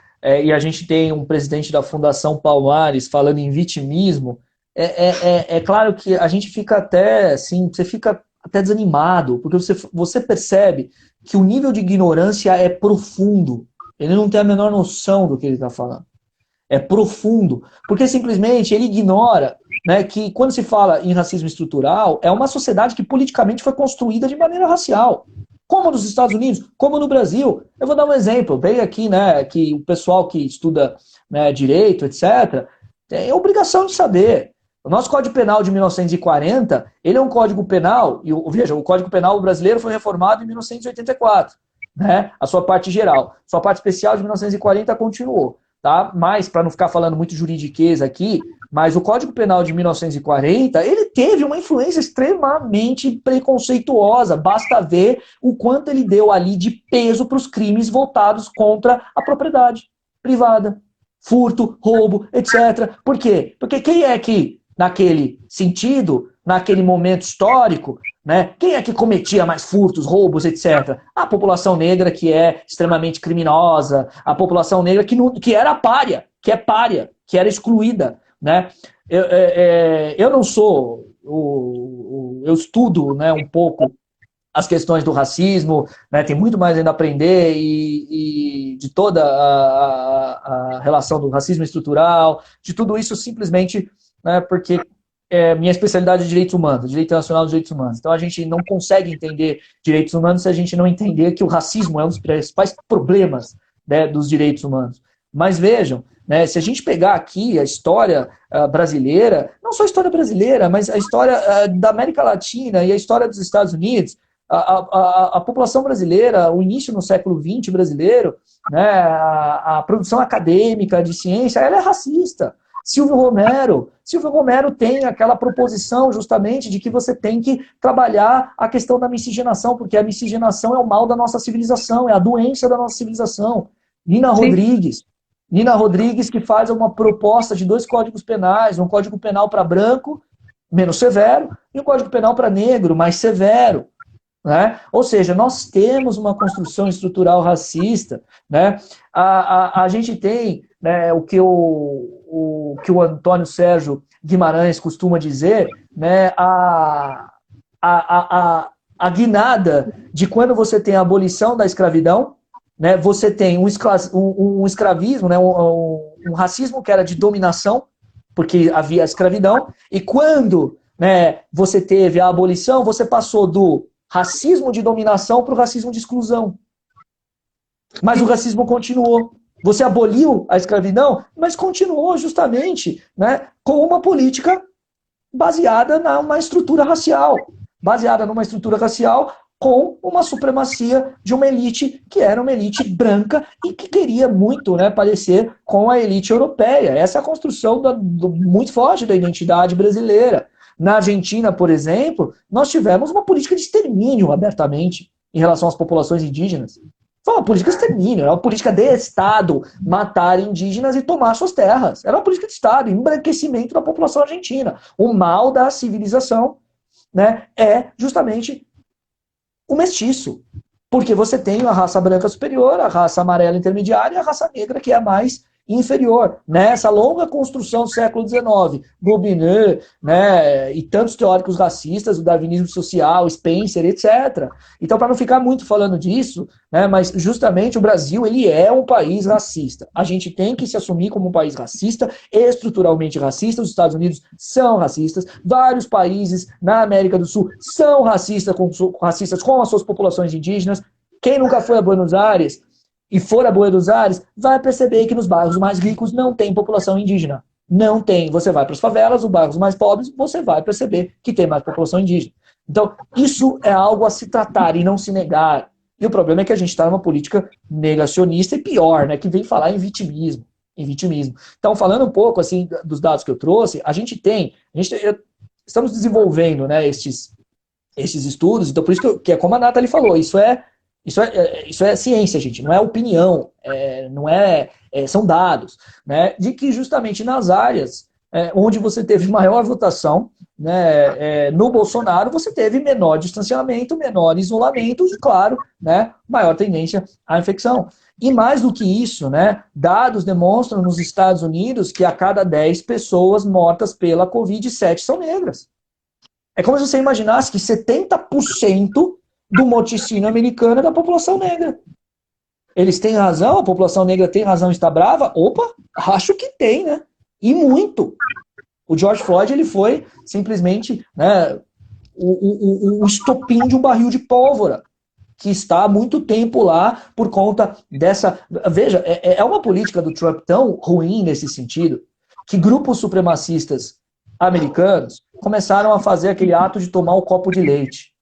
Speaker 3: e a gente tem um presidente da Fundação Palmares falando em vitimismo, é claro que a gente fica até, assim, você fica até desanimado, porque você percebe que o nível de ignorância é profundo. Ele não tem a menor noção do que ele está falando. É profundo, porque simplesmente ele ignora, né, que quando se fala em racismo estrutural, é uma sociedade que politicamente foi construída de maneira racial, como nos Estados Unidos, como no Brasil. Eu vou dar um exemplo, veio aqui, né, que o pessoal que estuda, né, direito, etc., tem obrigação de saber. O nosso Código Penal de 1940, ele é um código penal, e veja, o Código Penal brasileiro foi reformado em 1984, né, a sua parte geral. Sua parte especial de 1940 continuou. Tá? Mas, para não ficar falando muito juridiquês aqui, mas o Código Penal de 1940, ele teve uma influência extremamente preconceituosa. Basta ver o quanto ele deu ali de peso para os crimes voltados contra a propriedade privada. Furto, roubo, etc. Por quê? Porque quem é que, naquele sentido, naquele momento histórico, né, quem é que cometia mais furtos, roubos, etc.? A população negra, que é extremamente criminosa, a população negra que era pária, que era excluída. Né? Eu não sou... Eu estudo, né, um pouco as questões do racismo, né, tem muito mais ainda a aprender e de toda a relação do racismo estrutural, de tudo isso simplesmente, né, porque minha especialidade é direitos humanos, direito internacional dos direitos humanos. Então a gente não consegue entender direitos humanos se a gente não entender que o racismo é um dos principais problemas, né, dos direitos humanos. Mas vejam, né, se a gente pegar aqui a história brasileira, não só a história brasileira, mas a história da América Latina e a história dos Estados Unidos, a população brasileira, o início no século XX brasileiro, né, a produção acadêmica de ciência, ela é racista. Silvio Romero tem aquela proposição justamente de que você tem que trabalhar a questão da miscigenação, porque a miscigenação é o mal da nossa civilização, é a doença da nossa civilização. Nina Rodrigues que faz uma proposta de 2 códigos penais, um código penal para branco, menos severo, e um código penal para negro, mais severo. né? Ou seja, nós temos uma construção estrutural racista, né? A gente tem, né, o que o Antônio Sérgio Guimarães costuma dizer, né, a guinada de quando você tem a abolição da escravidão, né, você tem um escravismo, né, um racismo que era de dominação, porque havia a escravidão, e quando, né, você teve a abolição, você passou do racismo de dominação para o racismo de exclusão. Mas o racismo continuou. Você aboliu a escravidão, mas continuou justamente, né, com uma política baseada numa estrutura racial. Baseada numa estrutura racial com uma supremacia de uma elite que era uma elite branca e que queria muito, né, parecer com a elite europeia. Essa é a construção muito forte da identidade brasileira. Na Argentina, por exemplo, nós tivemos uma política de extermínio abertamente em relação às populações indígenas. Foi uma política de extermínio, era uma política de Estado matar indígenas e tomar suas terras. Era uma política de Estado, embranquecimento da população argentina. O mal da civilização, né, é justamente o mestiço. Porque você tem a raça branca superior, a raça amarela intermediária e a raça negra que é a mais inferior. Nessa longa construção do século XIX, Gobineau, né, e tantos teóricos racistas, o darwinismo social, Spencer, etc. Então, para não ficar muito falando disso, né, mas justamente o Brasil ele é um país racista. A gente tem que se assumir como um país racista, estruturalmente racista. Os Estados Unidos são racistas, vários países na América do Sul são racistas com as suas populações indígenas. Quem nunca foi a Buenos Aires e for a Buenos Aires, vai perceber que nos bairros mais ricos não tem população indígena. Não tem. Você vai para as favelas, os bairros mais pobres, você vai perceber que tem mais população indígena. Então, isso é algo a se tratar e não se negar. E o problema é que a gente está numa política negacionista e pior, né, que vem falar em vitimismo. Então, falando um pouco assim dos dados que eu trouxe, estamos desenvolvendo, né, estes estudos, então por isso que é como a Nathalie falou, isso é ciência, gente, não é opinião, são dados, né, de que justamente nas áreas onde você teve maior votação, né, no Bolsonaro, você teve menor distanciamento, menor isolamento e, claro, né, maior tendência à infecção. E mais do que isso, né, dados demonstram nos Estados Unidos que a cada 10 pessoas mortas pela Covid, 7 são negras. É como se você imaginasse que 70% do morticínio americano é da população negra. Eles têm razão? A população negra tem razão e está brava? Opa, acho que tem, né? E muito. O George Floyd, ele foi simplesmente, né, o estopim de um barril de pólvora, que está há muito tempo lá por conta dessa... Veja, é uma política do Trump tão ruim nesse sentido, que grupos supremacistas americanos começaram a fazer aquele ato de tomar o copo de leite.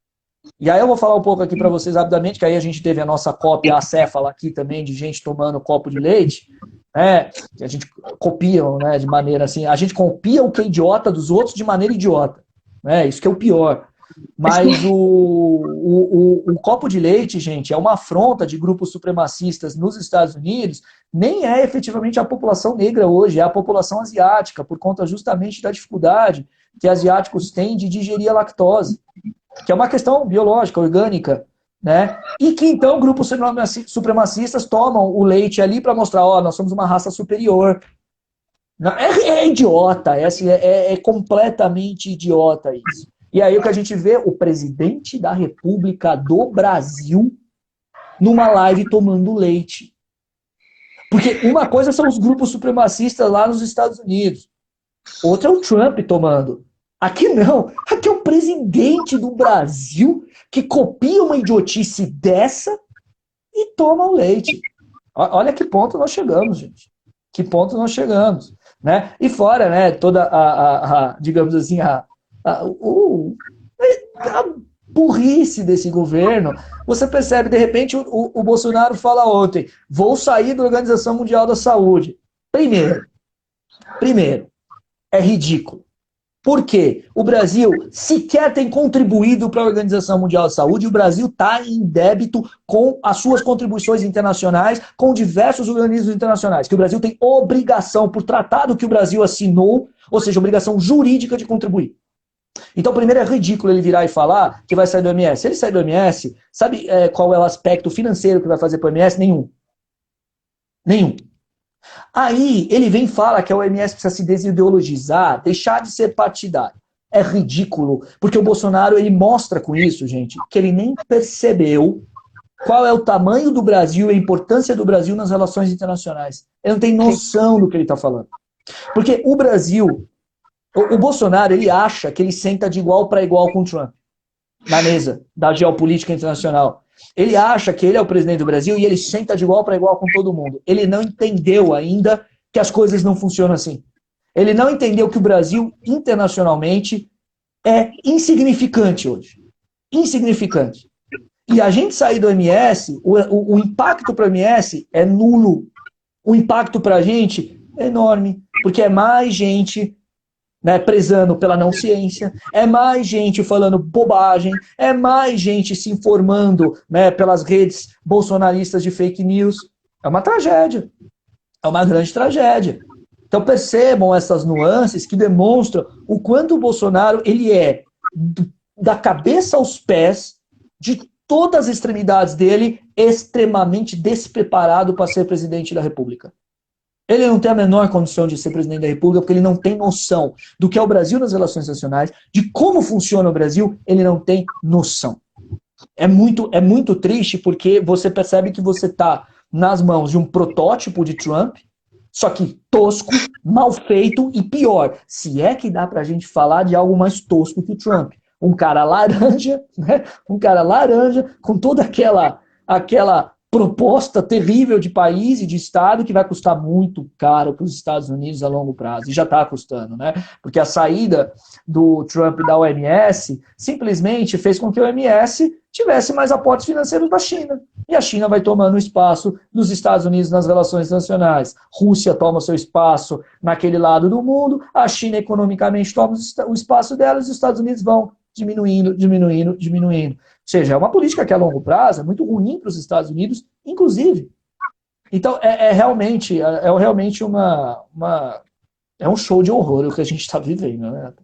Speaker 3: E aí eu vou falar um pouco aqui para vocês rapidamente, que aí a gente teve a nossa cópia acéfala aqui também, de gente tomando copo de leite, né, que a gente copia, né, de maneira assim, a gente copia o que é idiota dos outros de maneira idiota, né, isso que é o pior. Mas o copo de leite, gente, é uma afronta de grupos supremacistas nos Estados Unidos, nem é efetivamente a população negra hoje, é a população asiática, por conta justamente da dificuldade que asiáticos têm de digerir a lactose, que é uma questão biológica, orgânica, né? E que então grupos supremacistas tomam o leite ali para mostrar, ó, nós somos uma raça superior. É idiota, é completamente idiota isso. E aí o que a gente vê, o presidente da República do Brasil numa live tomando leite. Porque uma coisa são os grupos supremacistas lá nos Estados Unidos, outra é o Trump tomando. Aqui não, aqui é o presidente do Brasil que copia uma idiotice dessa e toma o leite. Olha que ponto nós chegamos, gente. Que ponto nós chegamos, né? E fora, né, toda digamos assim, a burrice desse governo, você percebe, de repente, o Bolsonaro fala ontem, vou sair da Organização Mundial da Saúde. Primeiro, é ridículo. Por quê? O Brasil sequer tem contribuído para a Organização Mundial da Saúde, e o Brasil está em débito com as suas contribuições internacionais, com diversos organismos internacionais, que o Brasil tem obrigação, por tratado que o Brasil assinou, ou seja, obrigação jurídica de contribuir. Então, primeiro é ridículo ele virar e falar que vai sair do OMS. Se ele sair do OMS, sabe qual é o aspecto financeiro que vai fazer para o OMS? Nenhum. Nenhum. Aí ele vem e fala que a OMS precisa se desideologizar, deixar de ser partidário. É ridículo, porque o Bolsonaro ele mostra com isso, gente, que ele nem percebeu qual é o tamanho do Brasil e a importância do Brasil nas relações internacionais. Ele não tem noção do que ele está falando. Porque o Brasil, o Bolsonaro, ele acha que ele senta de igual para igual com o Trump na mesa da geopolítica internacional. Ele acha que ele é o presidente do Brasil e ele senta de igual para igual com todo mundo. Ele não entendeu ainda que as coisas não funcionam assim. Ele não entendeu que o Brasil, internacionalmente, é insignificante hoje. Insignificante. E a gente sair do OMS, o impacto para o OMS é nulo. O impacto para a gente é enorme, porque é mais gente, né, prezando pela não ciência, é mais gente falando bobagem, é mais gente se informando, né, pelas redes bolsonaristas de fake news. É uma tragédia. É uma grande tragédia. Então percebam essas nuances que demonstram o quanto o Bolsonaro ele é, da cabeça aos pés, de todas as extremidades dele, extremamente despreparado para ser presidente da República. Ele não tem a menor condição de ser presidente da República porque ele não tem noção do que é o Brasil nas relações internacionais, de como funciona o Brasil, ele não tem noção. É muito triste porque você percebe que você está nas mãos de um protótipo de Trump, só que tosco, mal feito e pior, se é que dá pra gente falar de algo mais tosco que o Trump. Um cara laranja, né? Um cara laranja com toda aquela proposta terrível de país e de Estado que vai custar muito caro para os Estados Unidos a longo prazo. E já está custando, né? Porque a saída do Trump da OMS simplesmente fez com que a OMS tivesse mais aportes financeiros da China. E a China vai tomando o espaço dos Estados Unidos nas relações internacionais. Rússia toma seu espaço naquele lado do mundo, a China economicamente toma o espaço dela e os Estados Unidos vão diminuindo. Ou seja, é uma política que a longo prazo é muito ruim para os Estados Unidos, inclusive. Então, é realmente é um show de horror o que a gente está vivendo, né?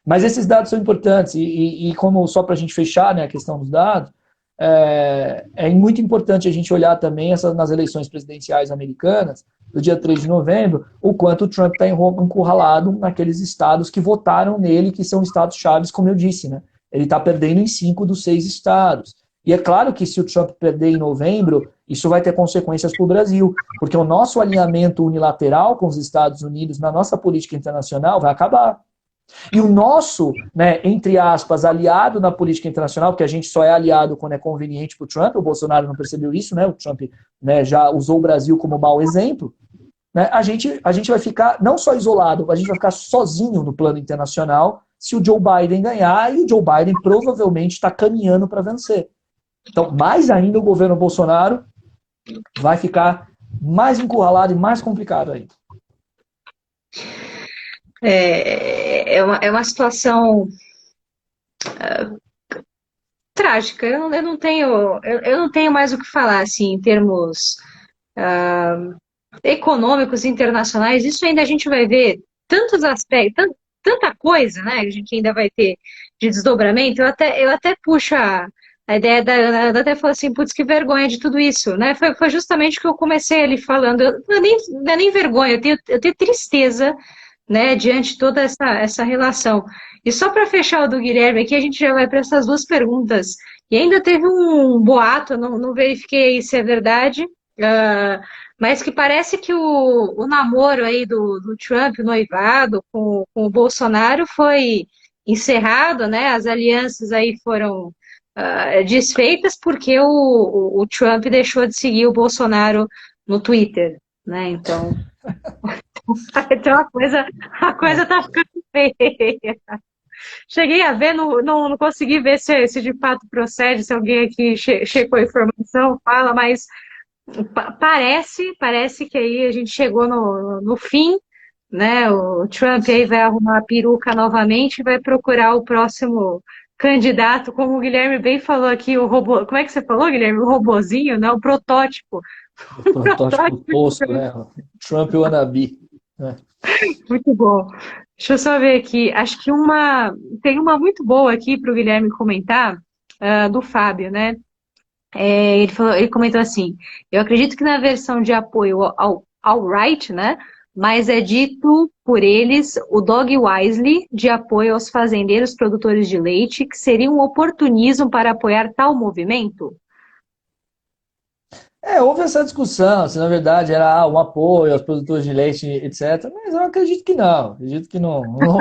Speaker 3: Mas esses dados são importantes, e como só para a gente fechar, né, a questão dos dados, é muito importante a gente olhar também nas eleições presidenciais americanas, do dia 3 de novembro, o quanto o Trump está encurralado naqueles estados que votaram nele, que são estados chaves, como eu disse, né? Ele está perdendo em 5 dos 6 estados. E é claro que se o Trump perder em novembro, isso vai ter consequências para o Brasil, porque o nosso alinhamento unilateral com os Estados Unidos na nossa política internacional vai acabar. E o nosso, né, entre aspas, aliado na política internacional, porque a gente só é aliado quando é conveniente para o Trump, o Bolsonaro não percebeu isso, né? O Trump, né, já usou o Brasil como mau exemplo, né? A gente vai ficar não só isolado, a gente vai ficar sozinho no plano internacional se o Joe Biden ganhar, e o Joe Biden provavelmente está caminhando para vencer. Então, mais ainda o governo Bolsonaro vai ficar mais encurralado e mais complicado ainda.
Speaker 1: É uma situação trágica. Eu não tenho mais o que falar assim, em termos econômicos internacionais. Isso ainda a gente vai ver tantos aspectos, tanta coisa, né? A gente ainda vai ter de desdobramento. Eu até puxo a ideia da Ana, até falou assim, putz, que vergonha de tudo isso, né? Foi justamente o que eu comecei ali falando. Não é nem vergonha, eu tenho tristeza, né, diante de toda essa relação. E só para fechar o do Guilherme aqui, a gente já vai para essas duas perguntas. E ainda teve um boato, não verifiquei se é verdade, mas que parece que o namoro aí do Trump, o noivado com o Bolsonaro foi encerrado, né? As alianças aí foram desfeitas porque o Trump deixou de seguir o Bolsonaro no Twitter, né? Então a coisa tá ficando feia. Cheguei a ver, não consegui ver se de fato procede, se alguém aqui checou a informação, fala, mas parece que aí a gente chegou no fim, né? O Trump aí vai arrumar a peruca novamente e vai procurar o próximo candidato, como o Guilherme bem falou aqui, o robô. Como é que você falou, Guilherme? O robozinho, né? O protótipo.
Speaker 3: O protótipo tosco, né? Trump wannabe.
Speaker 1: Muito bom. Deixa eu só ver aqui. Acho que tem uma muito boa aqui para o Guilherme comentar, do Fábio, né? Ele comentou assim: eu acredito que na versão de apoio ao right, né? Mas é dito por eles o Dog Wisely de apoio aos fazendeiros produtores de leite, que seria um oportunismo para apoiar tal movimento?
Speaker 3: Houve essa discussão, se na verdade era um apoio aos produtores de leite, etc. Mas eu acredito que não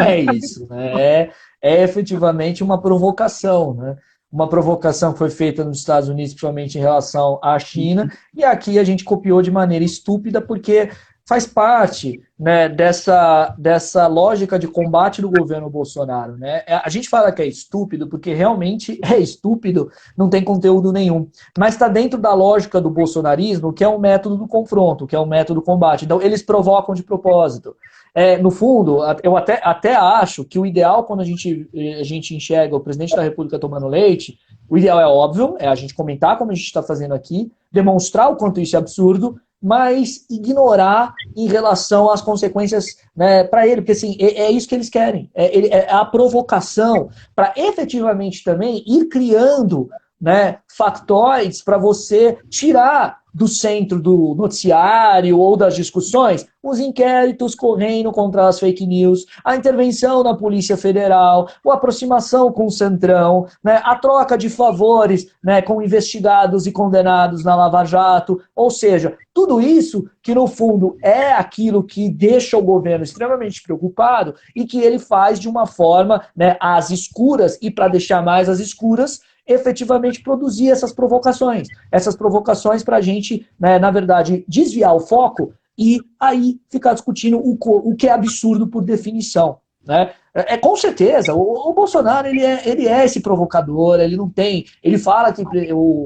Speaker 3: é isso, né? É efetivamente uma provocação, né? Uma provocação que foi feita nos Estados Unidos, principalmente em relação à China, e aqui a gente copiou de maneira estúpida, porque faz parte, né, dessa lógica de combate do governo Bolsonaro, né? A gente fala que é estúpido, porque realmente é estúpido, não tem conteúdo nenhum. Mas está dentro da lógica do bolsonarismo, que é um método do confronto, que é um método do combate. Então, eles provocam de propósito. No fundo, eu até acho que o ideal, quando a gente enxerga o presidente da República tomando leite, o ideal é óbvio, é a gente comentar como a gente está fazendo aqui, demonstrar o quanto isso é absurdo, mas ignorar em relação às consequências, né, para ele, porque assim, é isso que eles querem, é a provocação para efetivamente também ir criando, né, factóides para você tirar do centro do noticiário ou das discussões os inquéritos correndo contra as fake news, a intervenção da Polícia Federal, a aproximação com o Centrão, né, a troca de favores, né, com investigados e condenados na Lava Jato, ou seja, tudo isso que no fundo é aquilo que deixa o governo extremamente preocupado e que ele faz de uma forma, né, às escuras, e para deixar mais às escuras, efetivamente produzir essas provocações para a gente, né, na verdade, desviar o foco e aí ficar discutindo o que é absurdo por definição, né? Com certeza, o Bolsonaro ele é esse provocador, ele não tem, ele fala que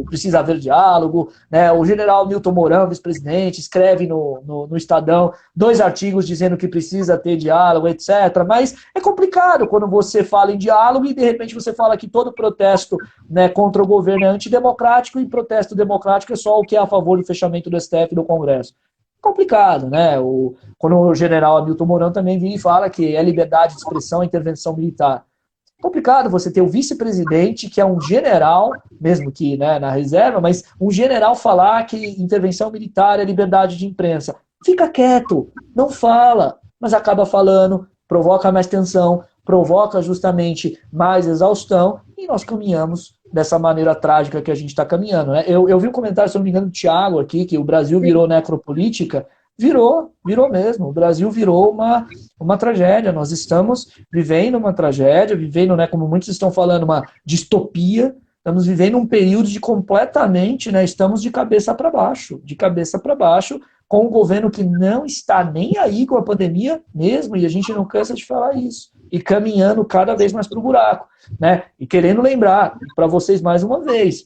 Speaker 3: precisa haver diálogo, né? O general Milton Mourão, vice-presidente, escreve no Estadão 2 artigos dizendo que precisa ter diálogo, etc. Mas é complicado quando você fala em diálogo e de repente você fala que todo protesto, né, contra o governo é antidemocrático e protesto democrático é só o que é a favor do fechamento do STF e do Congresso. Complicado, né? Quando o general Hamilton Mourão também vem e fala que é liberdade de expressão e intervenção militar. Complicado você ter o vice-presidente, que é um general, mesmo que, né, na reserva, mas um general falar que intervenção militar é liberdade de imprensa. Fica quieto, não fala, mas acaba falando, provoca mais tensão, provoca justamente mais exaustão, e nós caminhamos dessa maneira trágica que a gente está caminhando, né? Eu vi um comentário, se não me engano, do Thiago aqui, que o Brasil virou necropolítica. Virou mesmo. O Brasil virou uma tragédia. Nós estamos vivendo uma tragédia, vivendo, né, como muitos estão falando, uma distopia. Estamos vivendo um período de completamente, né, estamos de cabeça para baixo, com um governo que não está nem aí com a pandemia mesmo, e a gente não cansa de falar isso, e caminhando cada vez mais para o buraco, né? E querendo lembrar para vocês mais uma vez,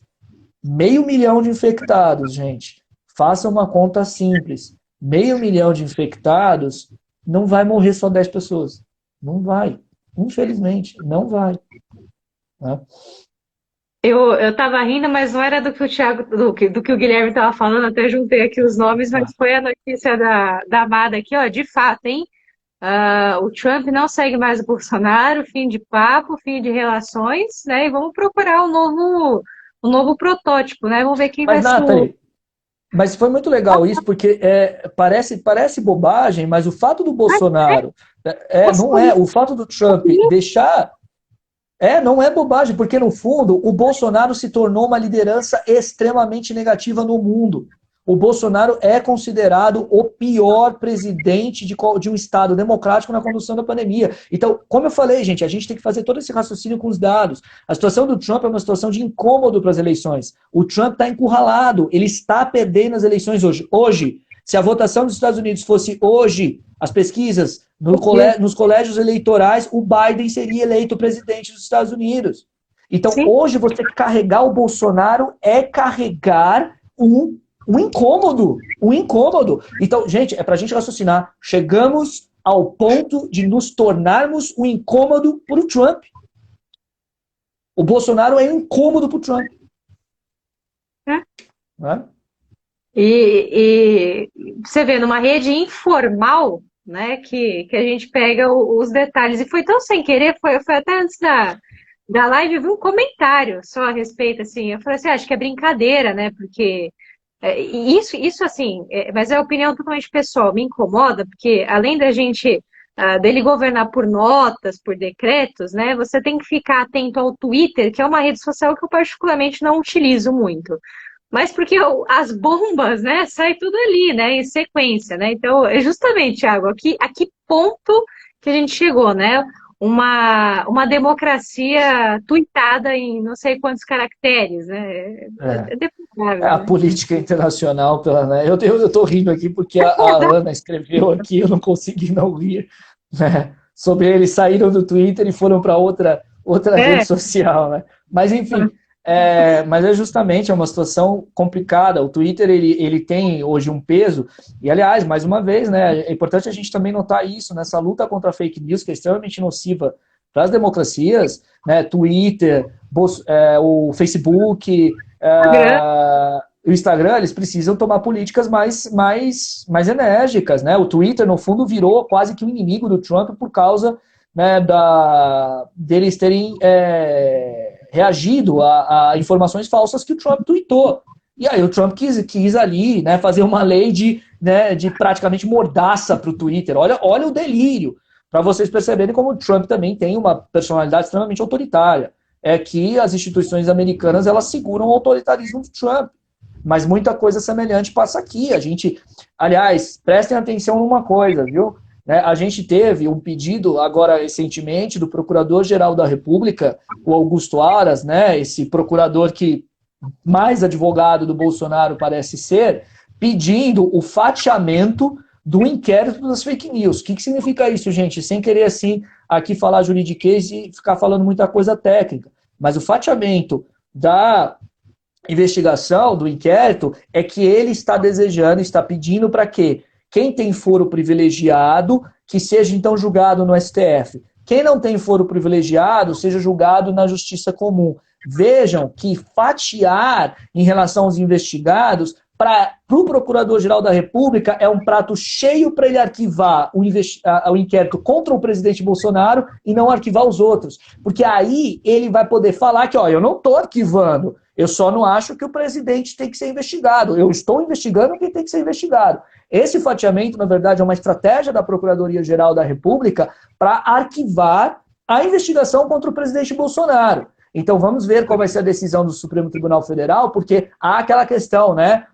Speaker 3: 500 mil de infectados, gente. Faça uma conta simples. 500 mil de infectados, não vai morrer só 10 pessoas. Não vai. Infelizmente, não vai. Né?
Speaker 1: Eu tava rindo, mas não era do que o Thiago, do que o Guilherme tava falando, até juntei aqui os nomes, mas foi a notícia da Amada aqui, ó, de fato, hein? O Trump não segue mais o Bolsonaro, fim de papo, fim de relações, né? E vamos procurar um novo protótipo, né? Vamos ver quem vai
Speaker 3: Mas,
Speaker 1: ser
Speaker 3: Nathalie, mas foi muito legal isso, porque parece bobagem, mas o fato do Bolsonaro, não é, o fato do Trump deixar, não é bobagem, porque no fundo o Bolsonaro se tornou uma liderança extremamente negativa no mundo. O Bolsonaro é considerado o pior presidente de um Estado democrático na condução da pandemia. Então, como eu falei, gente, a gente tem que fazer todo esse raciocínio com os dados. A situação do Trump é uma situação de incômodo para as eleições. O Trump está encurralado, ele está perdendo as eleições hoje. Hoje, se a votação dos Estados Unidos fosse hoje, as pesquisas nos colégios eleitorais, o Biden seria eleito presidente dos Estados Unidos. Então, hoje, você carregar o Bolsonaro é carregar um incômodo. Então, gente, é pra gente raciocinar. Chegamos ao ponto de nos tornarmos um incômodo pro Trump. O Bolsonaro é um incômodo pro Trump. Né?
Speaker 1: E você vê, numa rede informal, né, que a gente pega os detalhes. E foi tão sem querer, foi até antes da live, eu vi um comentário só a respeito, assim, eu falei assim, acho que é brincadeira, né, porque isso assim, mas é a opinião totalmente pessoal, me incomoda, porque além da gente, dele governar por notas, por decretos, né, você tem que ficar atento ao Twitter, que é uma rede social que eu particularmente não utilizo muito. Mas porque as bombas, né, sai tudo ali, né, em sequência, né? Então, é justamente, Thiago, a que ponto que a gente chegou, né? Uma democracia tuitada em não sei quantos caracteres, né?
Speaker 3: É.
Speaker 1: É deplorável,
Speaker 3: A
Speaker 1: né?
Speaker 3: política internacional, né? Eu tô rindo aqui porque a Ana escreveu aqui, eu não consegui não rir, né? Sobre eles saíram do Twitter e foram para outra rede
Speaker 1: É,
Speaker 3: social, né? Mas enfim, mas justamente uma situação complicada. O Twitter ele tem hoje um peso e, aliás, mais uma vez, né? É importante a gente também notar isso nessa luta contra a fake news que é extremamente nociva para as democracias, né? Twitter, o Facebook,
Speaker 1: Instagram,
Speaker 3: o Instagram, eles precisam tomar políticas mais enérgicas, né? O Twitter, no fundo, virou quase que um inimigo do Trump por causa, né, deles terem reagido a informações falsas que o Trump tweetou. E aí o Trump quis ali, né, fazer uma lei de praticamente mordaça para o Twitter. Olha o delírio, para vocês perceberem como o Trump também tem uma personalidade extremamente autoritária. É que as instituições americanas elas seguram o autoritarismo do Trump. Mas muita coisa semelhante passa aqui. Aliás, prestem atenção numa coisa, viu? Né, a gente teve um pedido agora recentemente do Procurador-Geral da República, o Augusto Aras, né, esse procurador que mais advogado do Bolsonaro parece ser, pedindo o fatiamento do inquérito das fake news. O que significa isso, gente? Sem querer, assim, aqui falar juridiquês e ficar falando muita coisa técnica. Mas o fatiamento da investigação, do inquérito, é que ele está desejando, está pedindo para que quem tem foro privilegiado, que seja então julgado no STF. Quem não tem foro privilegiado, seja julgado na justiça comum. Vejam que fatiar em relação aos investigados, para o Procurador-Geral da República, é um prato cheio para ele arquivar o inquérito contra o presidente Bolsonaro e não arquivar os outros. Porque aí ele vai poder falar que, ó, eu não estou arquivando, eu só não acho que o presidente tem que ser investigado. Eu estou investigando quem tem que ser investigado. Esse fatiamento, na verdade, é uma estratégia da Procuradoria-Geral da República para arquivar a investigação contra o presidente Bolsonaro. Então vamos ver qual vai ser a decisão do Supremo Tribunal Federal, porque há aquela questão, né,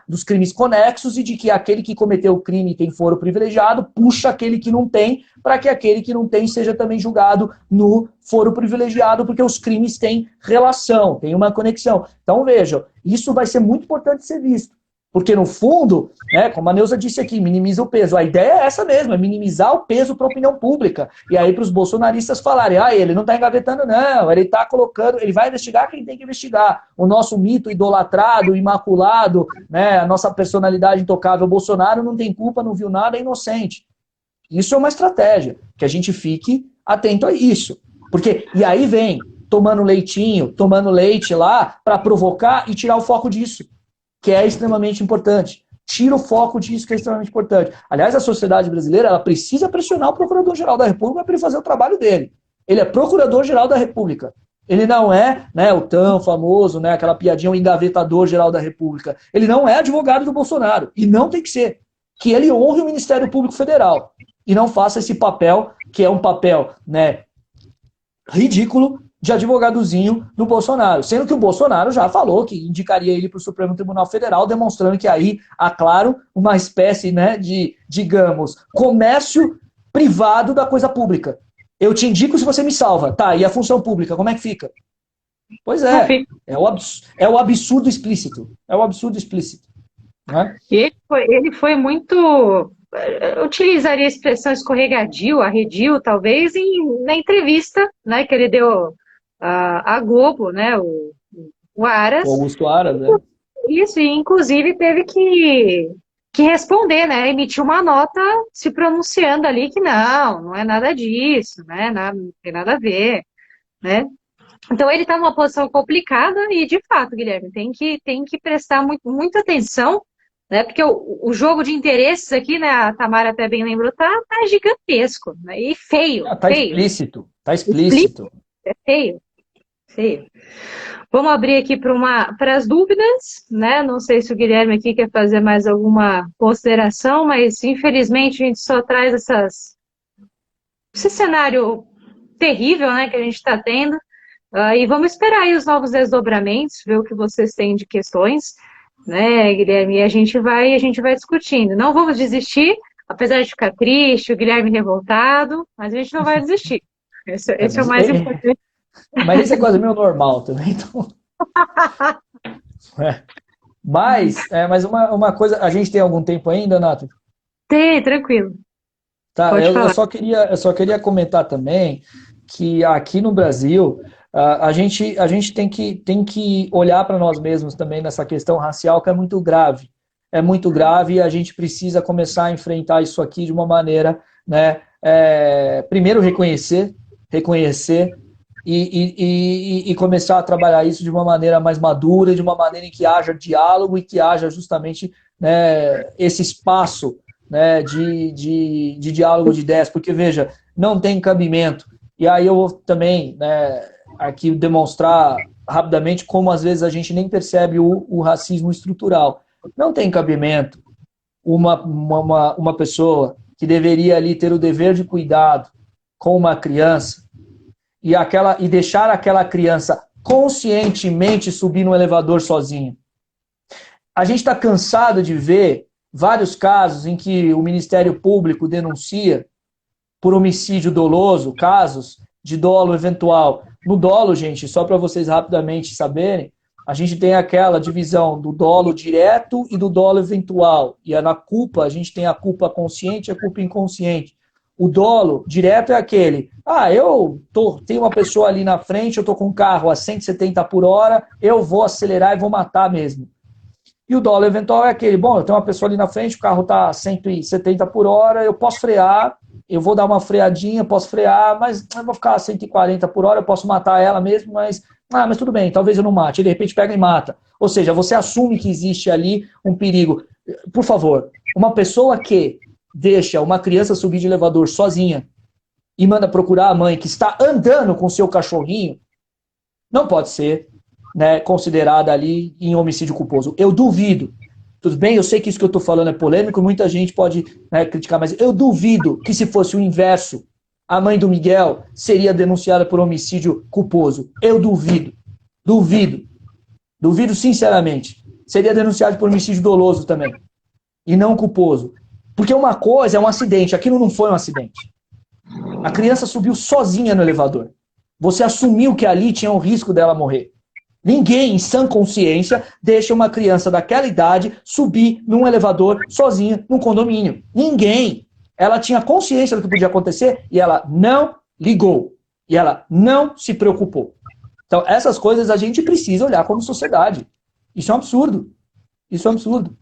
Speaker 3: dos crimes conexos e de que aquele que cometeu o crime e tem foro privilegiado puxa aquele que não tem, para que aquele que não tem seja também julgado no foro privilegiado, porque os crimes têm relação, têm uma conexão. Então vejam, isso vai ser muito importante ser visto. Porque, no fundo, né, como a Neuza disse aqui, minimiza o peso. A ideia é essa mesmo, é minimizar o peso para a opinião pública. E aí para os bolsonaristas falarem, ele não está engavetando, não, ele está colocando, ele vai investigar quem tem que investigar. O nosso mito idolatrado, imaculado, né, a nossa personalidade intocável, Bolsonaro não tem culpa, não viu nada, é inocente. Isso é uma estratégia, que a gente fique atento a isso. Porque, e aí vem, tomando leitinho, tomando leite lá, para provocar e tirar o foco disso, que é extremamente importante. Tira o foco disso, que é extremamente importante. Aliás, a sociedade brasileira ela precisa pressionar o Procurador-Geral da República para ele fazer o trabalho dele. Ele é Procurador-Geral da República. Ele não é, né, o tão famoso, né, aquela piadinha, o engavetador-geral da República. Ele não é advogado do Bolsonaro. E não tem que ser. Que ele honre o Ministério Público Federal. E não faça esse papel, que é um papel, né, ridículo, de advogadozinho do Bolsonaro. Sendo que o Bolsonaro já falou que indicaria ele para o Supremo Tribunal Federal, demonstrando que aí há, claro, uma espécie, né, de, digamos, comércio privado da coisa pública. Eu te indico se você me salva. Tá, e a função pública, como é que fica? Pois é, é o absurdo explícito. É o absurdo explícito. Né?
Speaker 1: Ele foi muito. Eu utilizaria a expressão escorregadio, arredio, talvez, na entrevista, né, que ele deu à Globo, né, o Aras.
Speaker 3: O Augusto Aras, né?
Speaker 1: Isso, e inclusive teve que responder, né, emitir uma nota se pronunciando ali que não é nada disso, né, não tem nada a ver, né. Então ele está numa posição complicada e, de fato, Guilherme, tem que prestar muita atenção, né? Porque o jogo de interesses aqui, né, a Tamara até bem lembrou, tá gigantesco, né? E feio,
Speaker 3: Tá
Speaker 1: feio.
Speaker 3: explícito, tá
Speaker 1: Explícito,
Speaker 3: explícito.
Speaker 1: é feio, feio. Vamos abrir aqui para as dúvidas, né? Não sei se o Guilherme aqui quer fazer mais alguma consideração, mas infelizmente a gente só traz esse cenário terrível, né, que a gente está tendo. E vamos esperar aí os novos desdobramentos, ver o que vocês têm de questões, né, Guilherme? E a gente vai discutindo. Não vamos desistir, apesar de ficar triste, o Guilherme revoltado, mas a gente não vai desistir. Esse é o mais importante.
Speaker 3: Mas isso é quase meio normal também, então. Mas uma coisa, a gente tem algum tempo ainda, Nath?
Speaker 1: Tem, tranquilo.
Speaker 3: Tá,
Speaker 1: Pode
Speaker 3: eu
Speaker 1: falar.
Speaker 3: só queria comentar também que aqui no Brasil a gente tem que olhar para nós mesmos também nessa questão racial que é muito grave. É muito grave e a gente precisa começar a enfrentar isso aqui de uma maneira, né? Primeiro reconhecer e começar a trabalhar isso de uma maneira mais madura, de uma maneira em que haja diálogo e que haja justamente, né, esse espaço, né, de diálogo de ideias, porque, veja, não tem cabimento. E aí eu vou também, né, aqui demonstrar rapidamente como às vezes a gente nem percebe o racismo estrutural. Não tem cabimento uma pessoa que deveria ali ter o dever de cuidado com uma criança e deixar aquela criança conscientemente subir no elevador sozinha. A gente está cansado de ver vários casos em que o Ministério Público denuncia por homicídio doloso, casos de dolo eventual. No dolo, gente, só para vocês rapidamente saberem, a gente tem aquela divisão do dolo direto e do dolo eventual. E na culpa, a gente tem a culpa consciente e a culpa inconsciente. O dolo direto é aquele, tenho uma pessoa ali na frente, eu estou com um carro a 170 por hora, eu vou acelerar e vou matar mesmo. E o dolo eventual é aquele, bom, eu tenho uma pessoa ali na frente, o carro está a 170 por hora, eu posso frear, eu vou dar uma freadinha, posso frear, mas eu vou ficar a 140 por hora, eu posso matar ela mesmo, mas tudo bem, talvez eu não mate. E de repente pega e mata. Ou seja, você assume que existe ali um perigo. Por favor, uma pessoa que deixa uma criança subir de elevador sozinha e manda procurar a mãe que está andando com o seu cachorrinho, não pode ser, né, considerada ali em homicídio culposo. Eu duvido. Tudo bem, eu sei que isso que eu estou falando é polêmico, muita gente pode, né, criticar, mas eu duvido que se fosse o inverso, a mãe do Miguel seria denunciada por homicídio culposo. Eu duvido. Duvido. Duvido sinceramente. Seria denunciada por homicídio doloso também. E não culposo. Porque uma coisa é um acidente, aquilo não foi um acidente. A criança subiu sozinha no elevador. Você assumiu que ali tinha um risco dela morrer. Ninguém, em sã consciência, deixa uma criança daquela idade subir num elevador sozinha num condomínio. Ninguém. Ela tinha consciência do que podia acontecer e ela não ligou. E ela não se preocupou. Então, essas coisas a gente precisa olhar como sociedade. Isso é um absurdo. Isso é um absurdo.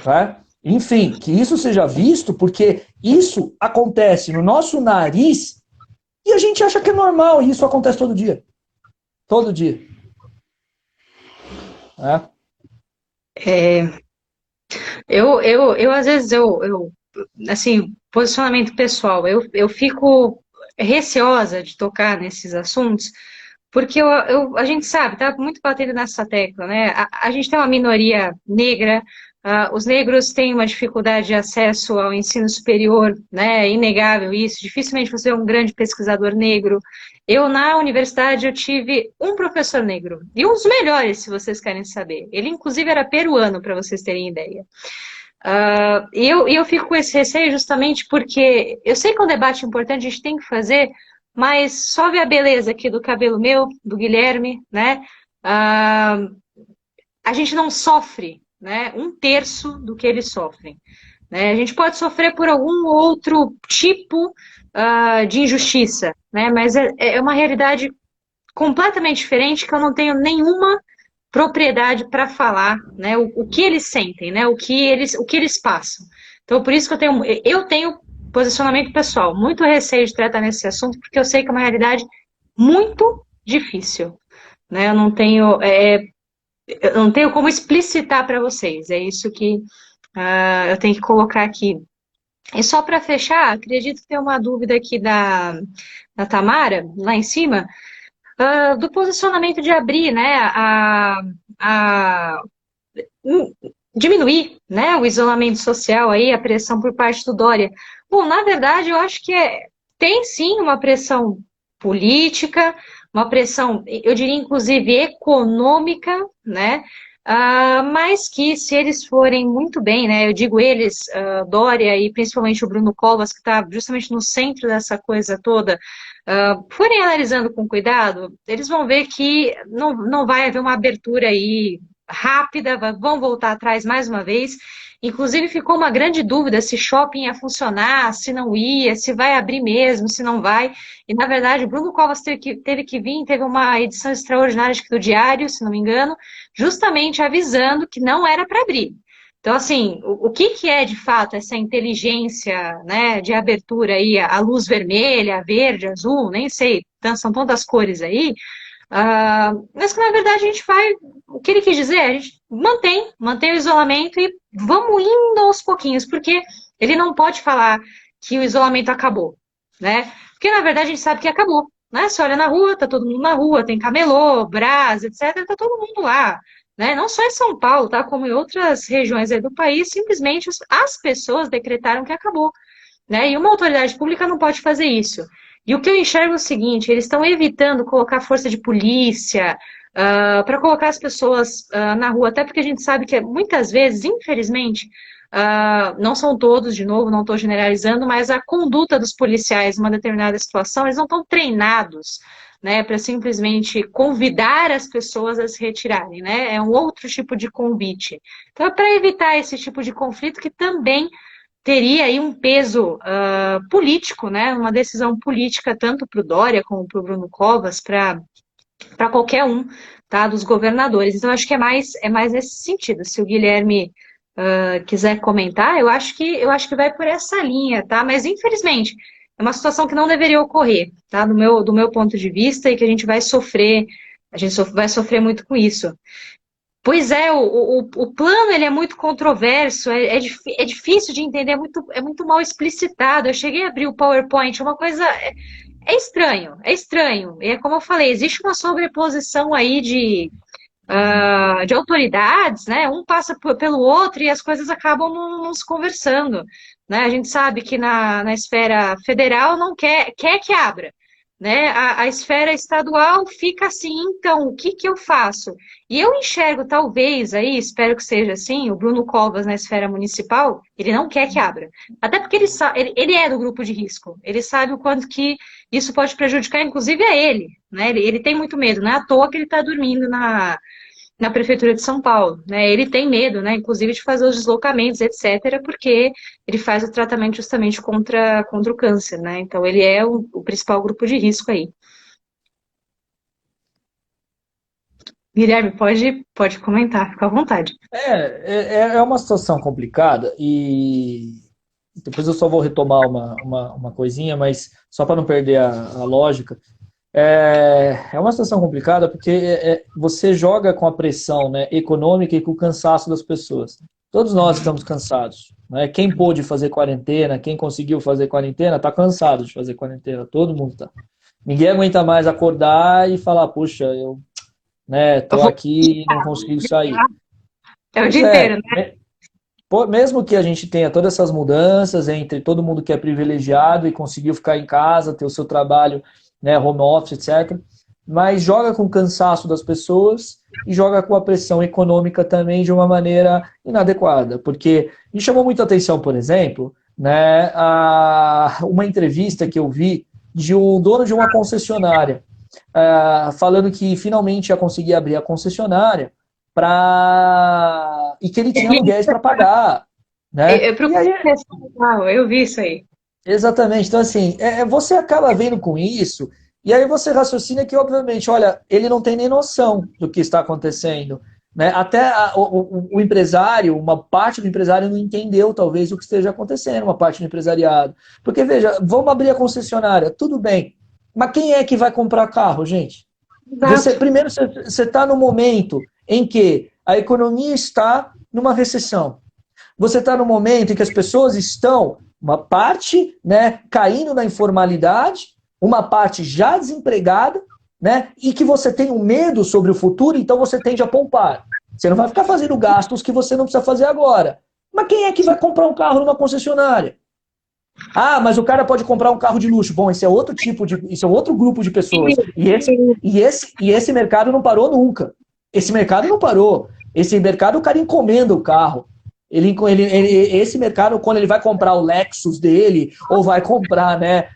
Speaker 3: Tá? Enfim, que isso seja visto, porque isso acontece no nosso nariz e a gente acha que é normal, e isso acontece todo dia. Todo dia.
Speaker 1: Às vezes, assim, posicionamento pessoal, eu fico receosa de tocar nesses assuntos, porque a gente sabe, tá muito batendo nessa tecla, né? A gente tem uma minoria negra, os negros têm uma dificuldade de acesso ao ensino superior, né? É inegável isso, dificilmente você é um grande pesquisador negro. Eu, na universidade, eu tive um professor negro, e um dos melhores, se vocês querem saber. Ele, inclusive, era peruano, para vocês terem ideia. E eu fico com esse receio justamente porque eu sei que é um debate importante, a gente tem que fazer, mas só ver a beleza aqui do cabelo meu, do Guilherme, né? A gente não sofre, né, um terço do que eles sofrem. Né? A gente pode sofrer por algum outro tipo de injustiça, né? Mas é uma realidade completamente diferente que eu não tenho nenhuma propriedade para falar, né, o que eles sentem, né, o que eles passam. Então, por isso que eu tenho posicionamento pessoal, muito receio de tratar nesse assunto, porque eu sei que é uma realidade muito difícil, né, eu não tenho, eu não tenho como explicitar para vocês, é isso que eu tenho que colocar aqui. E só para fechar, acredito que tem uma dúvida aqui da Tamara, lá em cima, do posicionamento de abrir, né, a diminuir, né, o isolamento social aí, a pressão por parte do Dória. Bom, na verdade, eu acho que tem sim uma pressão política, uma pressão, eu diria inclusive econômica, né, mas que se eles forem muito bem, né, eu digo eles, Dória e principalmente o Bruno Covas, que está justamente no centro dessa coisa toda, forem analisando com cuidado, eles vão ver que não vai haver uma abertura aí rápida, vão voltar atrás mais uma vez. Inclusive ficou uma grande dúvida se shopping ia funcionar, se não ia, se vai abrir mesmo, se não vai. E na verdade o Bruno Covas teve que vir, teve uma edição extraordinária acho que do Diário, se não me engano, justamente avisando que não era para abrir. Então, assim, o que é de fato essa inteligência, né, de abertura aí, a luz vermelha, verde, azul, nem sei, são tantas cores aí, mas que na verdade a gente vai, o que ele quis dizer, a gente mantém o isolamento e vamos indo aos pouquinhos, porque ele não pode falar que o isolamento acabou, né? Porque na verdade a gente sabe que acabou, né? Você olha na rua, tá todo mundo na rua, tem camelô, brás, etc, tá todo mundo lá, né? Não só em São Paulo, tá? Como em outras regiões aí do país, simplesmente as pessoas decretaram que acabou, né? E uma autoridade pública não pode fazer isso. E o que eu enxergo é o seguinte, eles estão evitando colocar força de polícia para colocar as pessoas na rua, até porque a gente sabe que muitas vezes, infelizmente, não são todos, de novo, não estou generalizando, mas a conduta dos policiais em uma determinada situação, eles não estão treinados, né, para simplesmente convidar as pessoas a se retirarem, né? É um outro tipo de convite. Então, é para evitar esse tipo de conflito que também teria aí um peso político, né? Uma decisão política tanto para o Dória como para o Bruno Covas, para qualquer um, tá? Dos governadores. Então, acho que é mais nesse sentido. Se o Guilherme quiser comentar, eu acho que vai por essa linha, tá? Mas infelizmente é uma situação que não deveria ocorrer, tá? Do meu ponto de vista, e que a gente vai sofrer muito com isso. Pois é, o plano ele é muito controverso, é difícil de entender, é muito mal explicitado. Eu cheguei a abrir o PowerPoint, uma coisa. É estranho, é estranho. E é como eu falei, existe uma sobreposição aí de autoridades, né? Um passa pelo outro e as coisas acabam não se conversando. Né? A gente sabe que na esfera federal não quer que abra. Né? A esfera estadual fica assim, então, o que eu faço? E eu enxergo, talvez, aí, espero que seja assim, o Bruno Covas na esfera municipal, ele não quer que abra. Até porque ele é do grupo de risco. Ele sabe o quanto que isso pode prejudicar, inclusive, a ele. Né? Ele tem muito medo, não é à toa que ele está dormindo na Prefeitura de São Paulo. Né? Ele tem medo, né, inclusive, de fazer os deslocamentos, etc., porque ele faz o tratamento justamente contra o câncer. Né? Então, ele é o principal grupo de risco aí. Guilherme, pode comentar, fica à vontade.
Speaker 3: É uma situação complicada e depois eu só vou retomar uma coisinha, mas só para não perder a lógica. É uma situação complicada porque você joga com a pressão, né, econômica e com o cansaço das pessoas. Todos nós estamos cansados. Né? Quem pôde fazer quarentena, quem conseguiu fazer quarentena, está cansado de fazer quarentena. Todo mundo está. Ninguém aguenta mais acordar e falar, puxa, eu tô aqui e não consigo sair.
Speaker 1: É o dia inteiro, né?
Speaker 3: Mesmo que a gente tenha todas essas mudanças entre todo mundo que é privilegiado e conseguiu ficar em casa, ter o seu trabalho, né, home office, etc. Mas joga com o cansaço das pessoas e joga com a pressão econômica também de uma maneira inadequada. Porque me chamou muita atenção, por exemplo, né, uma entrevista que eu vi de um dono de uma concessionária, falando que finalmente ia conseguir abrir a concessionária e que ele tinha aluguéis para pagar. Né?
Speaker 1: Eu vi isso aí.
Speaker 3: Exatamente. Então, assim, você acaba vendo com isso, e aí você raciocina que, obviamente, olha, ele não tem nem noção do que está acontecendo. Né? Até o empresário, uma parte do empresário não entendeu, talvez, o que esteja acontecendo, uma parte do empresariado. Porque, veja, vamos abrir a concessionária, tudo bem. Mas quem é que vai comprar carro, gente? Primeiro, você está no momento em que a economia está numa recessão. Você está no momento em que as pessoas estão, uma parte, né, caindo na informalidade, uma parte já desempregada, né, e que você tem um medo sobre o futuro, então você tende a poupar. Você não vai ficar fazendo gastos que você não precisa fazer agora. Mas quem é que vai comprar um carro numa concessionária? Ah, mas o cara pode comprar um carro de luxo. Bom, esse é outro isso é outro grupo de pessoas. E esse mercado não parou nunca. Esse mercado não parou. Esse mercado, o cara encomenda o carro. Esse mercado, quando ele vai comprar o Lexus dele, ou vai comprar, né,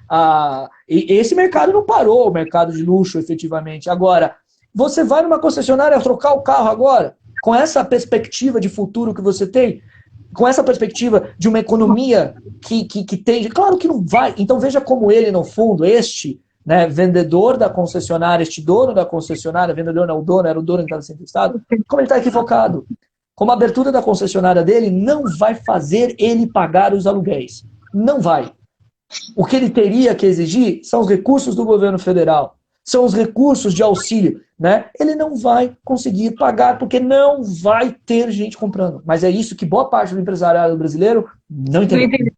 Speaker 3: esse mercado não parou, o mercado de luxo, efetivamente. Agora, você vai numa concessionária trocar o carro agora, com essa perspectiva de futuro que você tem, com essa perspectiva de uma economia que tem... Claro que não vai. Então veja como ele, no fundo, né, vendedor da concessionária, este dono da concessionária, vendedor não, o dono, era o dono que estava sendo entrevistado, como ele está equivocado. Como a abertura da concessionária dele não vai fazer ele pagar os aluguéis. Não vai. O que ele teria que exigir são os recursos do governo federal, são os recursos de auxílio, né? Ele não vai conseguir pagar porque não vai ter gente comprando. Mas é isso que boa parte do empresariado brasileiro não entendeu.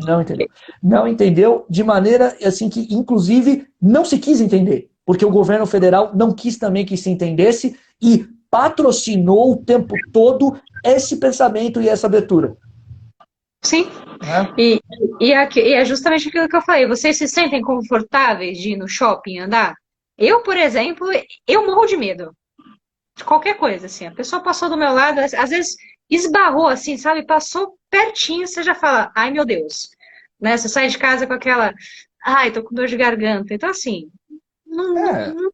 Speaker 3: Não entendeu. Não entendeu de maneira assim que, inclusive, não se quis entender. Porque o governo federal não quis também que se entendesse e patrocinou o tempo todo esse pensamento e essa abertura.
Speaker 1: Sim. E é justamente aquilo que eu falei. Vocês se sentem confortáveis de ir no shopping andar? Eu, por exemplo, eu morro de medo. De qualquer coisa, assim. A pessoa passou do meu lado, às vezes esbarrou, assim, sabe? Passou pertinho, você já fala, ai, meu Deus. Né? Você sai de casa com aquela, ai, tô com dor de garganta. Então, assim, não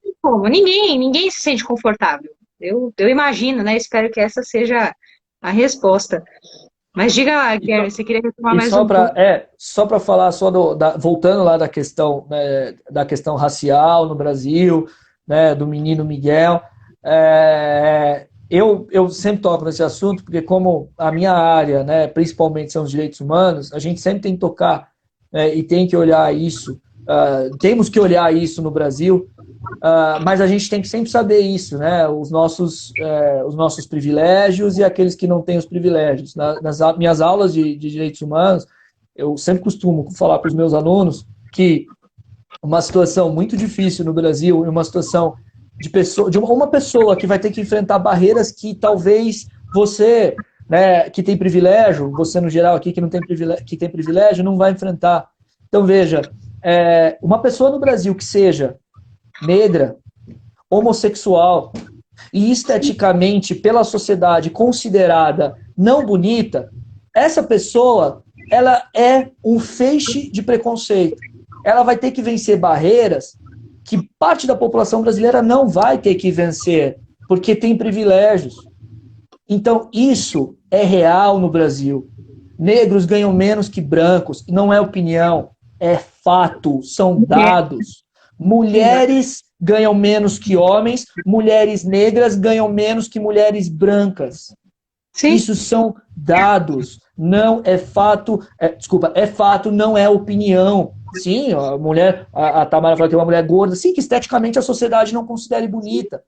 Speaker 1: tem como. Ninguém se sente confortável. Eu imagino, né? Espero que essa seja a resposta. Mas diga lá, Guilherme, você queria retomar mais um pouco.
Speaker 3: Só para falar, voltando lá da questão, né, da questão racial no Brasil, né, do menino Miguel, eu sempre toco nesse assunto, porque como a minha área, né, principalmente são os direitos humanos, a gente sempre tem que tocar, e tem que olhar isso, temos que olhar isso no Brasil, mas a gente tem que sempre saber isso, né? Os nossos privilégios e aqueles que não têm os privilégios. Nas minhas aulas de direitos humanos, eu sempre costumo falar para os meus alunos que uma situação muito difícil no Brasil, uma situação de uma pessoa que vai ter que enfrentar barreiras que talvez você, né, que tem privilégio, você no geral aqui que não tem privilégio, que tem privilégio, não vai enfrentar. Então veja, uma pessoa no Brasil que seja negra, homossexual e esteticamente pela sociedade considerada não bonita, essa pessoa, ela é um feixe de preconceito. Ela vai ter que vencer barreiras que parte da população brasileira não vai ter que vencer, porque tem privilégios. Então, isso é real no Brasil. Negros ganham menos que brancos, não é opinião, é fato, são dados. Mulheres ganham menos que homens, mulheres negras ganham menos que mulheres brancas. Sim. Isso são dados, não é fato, é fato, não é opinião. Sim, a Tamara falou que é uma mulher gorda, sim, que esteticamente a sociedade não considere bonita.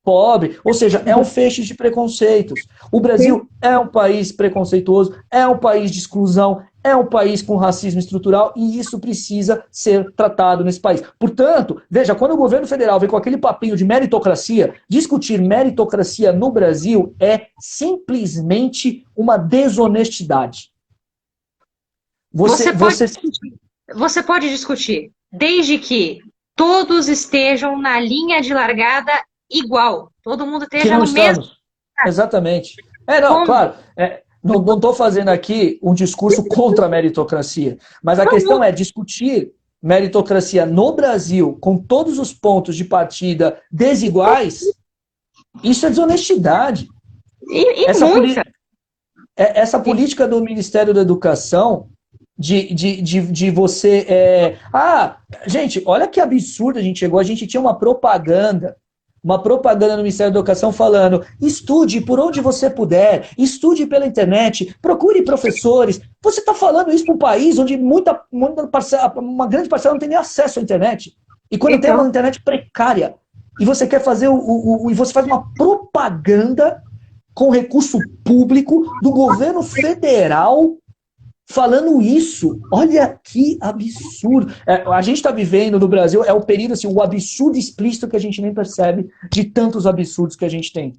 Speaker 3: Pobre, ou seja, é um feixe de preconceitos. O Brasil é um país preconceituoso, é um país de exclusão, é um país com racismo estrutural e isso precisa ser tratado nesse país. Portanto, veja, quando o governo federal vem com aquele papinho de meritocracia, discutir meritocracia no Brasil é simplesmente uma desonestidade.
Speaker 1: Você pode discutir, desde que todos estejam na linha de largada igual. Todo mundo esteja no mesmo.
Speaker 3: Exatamente. Claro. Não estou fazendo aqui um discurso contra a meritocracia, mas a questão é discutir meritocracia no Brasil com todos os pontos de partida desiguais. Isso é desonestidade. Essa política do Ministério da Educação de você... gente, olha que absurdo a gente chegou. A gente tinha uma propaganda no Ministério da Educação falando: estude por onde você puder, estude pela internet, procure professores. Você está falando isso para um país onde uma grande parcela não tem nem acesso à internet. E quando tem uma internet precária. e você quer fazer e você faz uma propaganda com recurso público do governo federal falando isso. Olha que absurdo. A gente está vivendo no Brasil, é o período, assim, o absurdo explícito que a gente nem percebe de tantos absurdos que a gente tem.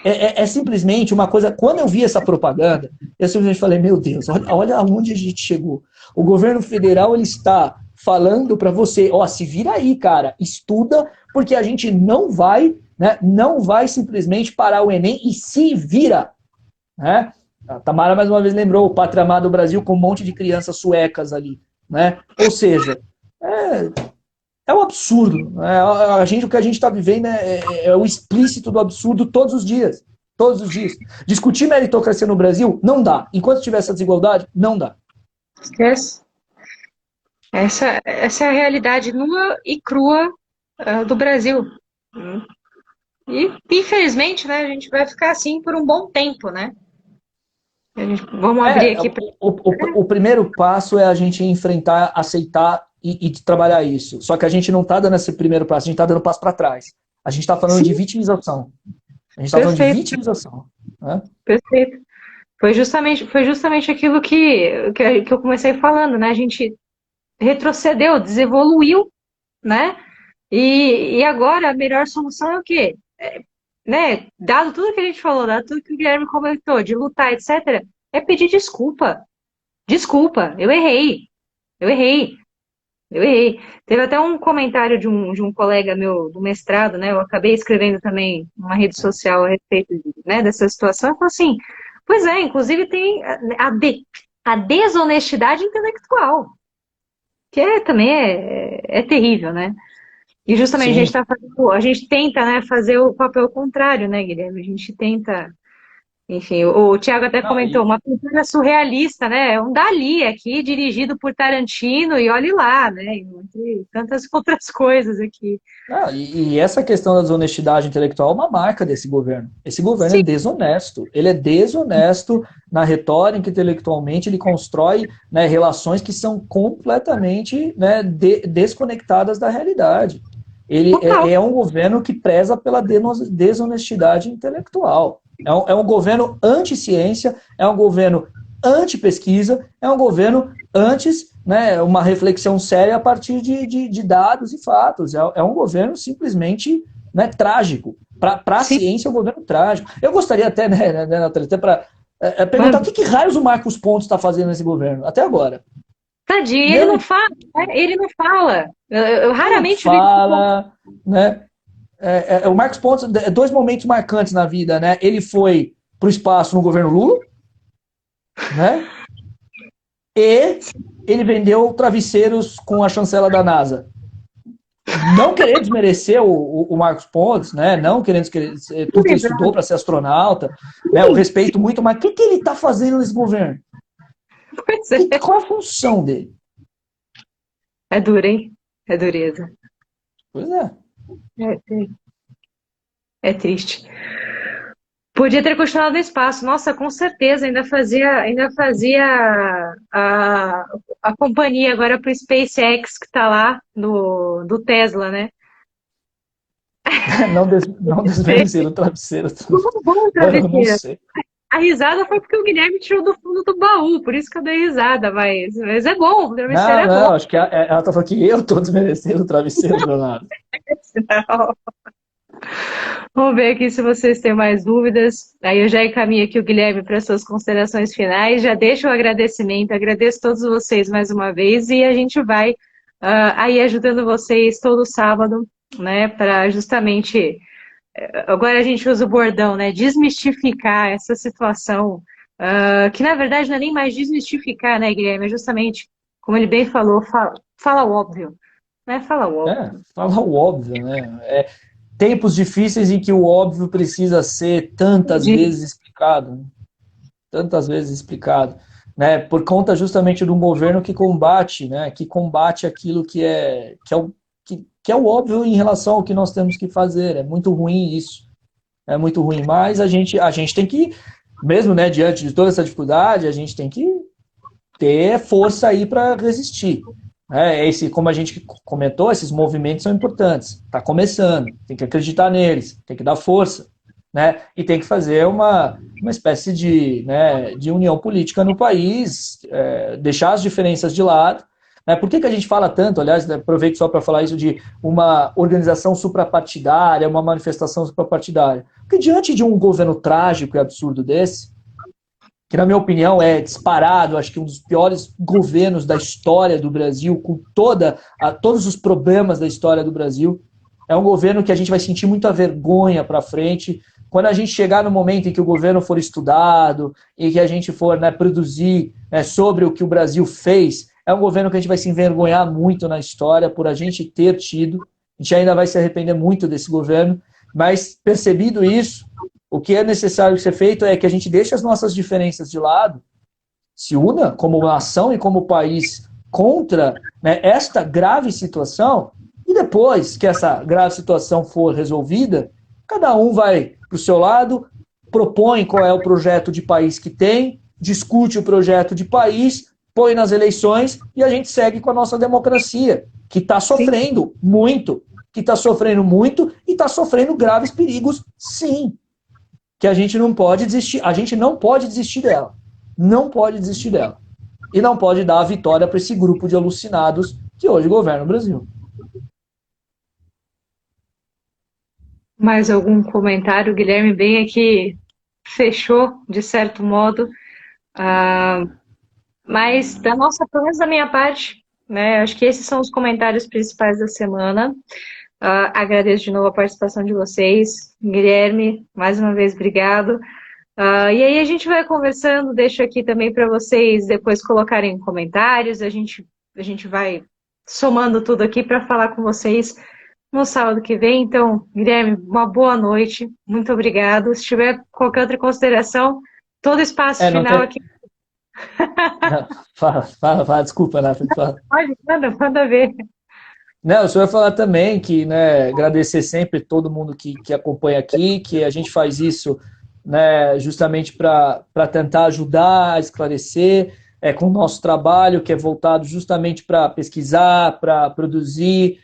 Speaker 3: É simplesmente uma coisa. Quando eu vi essa propaganda, eu simplesmente falei, meu Deus, olha aonde a gente chegou. O governo federal, ele está falando para você, se vira aí, cara, estuda, porque a gente não vai, né, não vai simplesmente parar o Enem e se vira. Né? A Tamara mais uma vez lembrou o Pátria Amada do Brasil com um monte de crianças suecas ali. Né? Ou seja, é um absurdo. O que a gente está vivendo é o explícito do absurdo todos os dias. Todos os dias. Discutir meritocracia no Brasil não dá. Enquanto tiver essa desigualdade, não dá.
Speaker 1: Esquece. Essa é a realidade nua e crua do Brasil. E, infelizmente, né, a gente vai ficar assim por um bom tempo, né? Vamos abrir aqui.
Speaker 3: O primeiro passo é a gente enfrentar, aceitar e trabalhar isso. Só que a gente não está dando esse primeiro passo, a gente está dando passo para trás. A gente está falando de vitimização. A gente está falando de vitimização. Né?
Speaker 1: Perfeito. Foi justamente aquilo que eu comecei falando, né? A gente retrocedeu, desevoluiu, né? E agora a melhor solução é o quê? Né? Dado tudo que a gente falou, dado tudo que o Guilherme comentou, de lutar, etc., é pedir desculpa. Desculpa, eu errei. Teve até um comentário de um colega meu do mestrado, né? Eu acabei escrevendo também numa rede social a respeito, né, dessa situação. Eu falei assim, pois é, inclusive tem a desonestidade intelectual, que também é terrível, né? E justamente a gente tenta, né, fazer o papel contrário, né, Guilherme? A gente tenta. Enfim, o Thiago até comentou, uma pintura surrealista, né? Um Dalí aqui, dirigido por Tarantino, e olhe lá, né? Entre tantas outras coisas aqui.
Speaker 3: E essa questão da desonestidade intelectual é uma marca desse governo. Esse governo é desonesto. Ele é desonesto na retórica, intelectualmente, ele constrói, né, relações que são completamente, né, desconectadas da realidade. Ele é um governo que preza pela desonestidade intelectual. É um governo anti-ciência, é um governo anti-pesquisa, é um governo antes, né, uma reflexão séria a partir de dados e fatos. É um governo simplesmente, né, trágico. Para a ciência, é um governo trágico. Eu gostaria até, né, Natália, até para perguntar o que raios o Marcos Pontes está fazendo nesse governo, até agora.
Speaker 1: Tadinho, ele não fala, né? Ele não fala. Eu raramente
Speaker 3: não fala, né? O Marcos Pontes, dois momentos marcantes na vida, né? Ele foi para o espaço no governo Lula, né? E ele vendeu travesseiros com a chancela da NASA. Não querendo desmerecer o Marcos Pontes, né? Não querendo desmerecer tudo que ele estudou para ser astronauta, né? Eu respeito muito, mas o que ele está fazendo nesse governo? Qual é a função dele?
Speaker 1: É duro, hein? É dureza.
Speaker 3: Pois é.
Speaker 1: É triste. Podia ter continuado no espaço. Nossa, com certeza, ainda fazia a companhia agora para o SpaceX que está lá do Tesla, né?
Speaker 3: Não desmereceram o travesseiro. Eu não sei.
Speaker 1: A risada foi porque o Guilherme tirou do fundo do baú, por isso que eu dei risada, mas é bom, o travesseiro é bom.
Speaker 3: Acho que ela tá falando que eu tô desmerecendo o travesseiro, Leonardo.
Speaker 1: Não. Vamos ver aqui se vocês têm mais dúvidas. Aí eu já encaminho aqui o Guilherme para suas considerações finais, já deixo o agradecimento, agradeço todos vocês mais uma vez e a gente vai aí ajudando vocês todo sábado, né, para justamente... Agora a gente usa o bordão, né? Desmistificar essa situação, que na verdade não é nem mais desmistificar, né, Guilherme? É justamente, como ele bem falou, fala o óbvio. Né? Fala o óbvio.
Speaker 3: Fala o óbvio, né? Tempos difíceis em que o óbvio precisa ser tantas vezes explicado. Tantas vezes explicado. Né? Por conta justamente de um governo que combate, né? Que combate aquilo que é o óbvio em relação ao que nós temos que fazer. É muito ruim isso. É muito ruim. Mas a gente tem que, mesmo, né, diante de toda essa dificuldade, a gente tem que ter força aí para resistir. Como a gente comentou, esses movimentos são importantes. Está começando, tem que acreditar neles, tem que dar força, né? E tem que fazer uma espécie de união política no país, deixar as diferenças de lado. Né? Por que a gente fala tanto, aliás, aproveito só para falar isso de uma organização suprapartidária, uma manifestação suprapartidária? Porque diante de um governo trágico e absurdo desse, que na minha opinião é disparado, acho que um dos piores governos da história do Brasil, com todos os problemas da história do Brasil, é um governo que a gente vai sentir muita vergonha para frente. Quando a gente chegar no momento em que o governo for estudado e que a gente for produzir sobre o que o Brasil fez, é um governo que a gente vai se envergonhar muito na história por a gente ter tido. A gente ainda vai se arrepender muito desse governo, mas percebido isso, o que é necessário ser feito é que a gente deixe as nossas diferenças de lado, se una como nação e como país contra esta grave situação, e depois que essa grave situação for resolvida, cada um vai para o seu lado, propõe qual é o projeto de país que tem, discute o projeto de país, põe nas eleições e a gente segue com a nossa democracia, que está sofrendo muito, e está sofrendo graves perigos, sim. Que a gente não pode desistir, dela. Não pode desistir dela. E não pode dar a vitória para esse grupo de alucinados que hoje governa o Brasil.
Speaker 1: Mais algum comentário? O Guilherme bem aqui fechou, de certo modo. Mas pelo menos da minha parte, né, acho que esses são os comentários principais da semana. Agradeço de novo a participação de vocês. Guilherme, mais uma vez, obrigado. E aí a gente vai conversando, deixo aqui também para vocês depois colocarem comentários, a gente vai somando tudo aqui para falar com vocês no sábado que vem. Então, Guilherme, uma boa noite, muito obrigado. Se tiver qualquer outra consideração, todo espaço final aqui.
Speaker 3: Fala, desculpa, Nath.
Speaker 1: Pode, manda ver.
Speaker 3: Não, o senhor vai falar também que, agradecer sempre todo mundo que acompanha aqui, que a gente faz isso, justamente para tentar ajudar a esclarecer, com o nosso trabalho, que é voltado justamente para pesquisar, para produzir,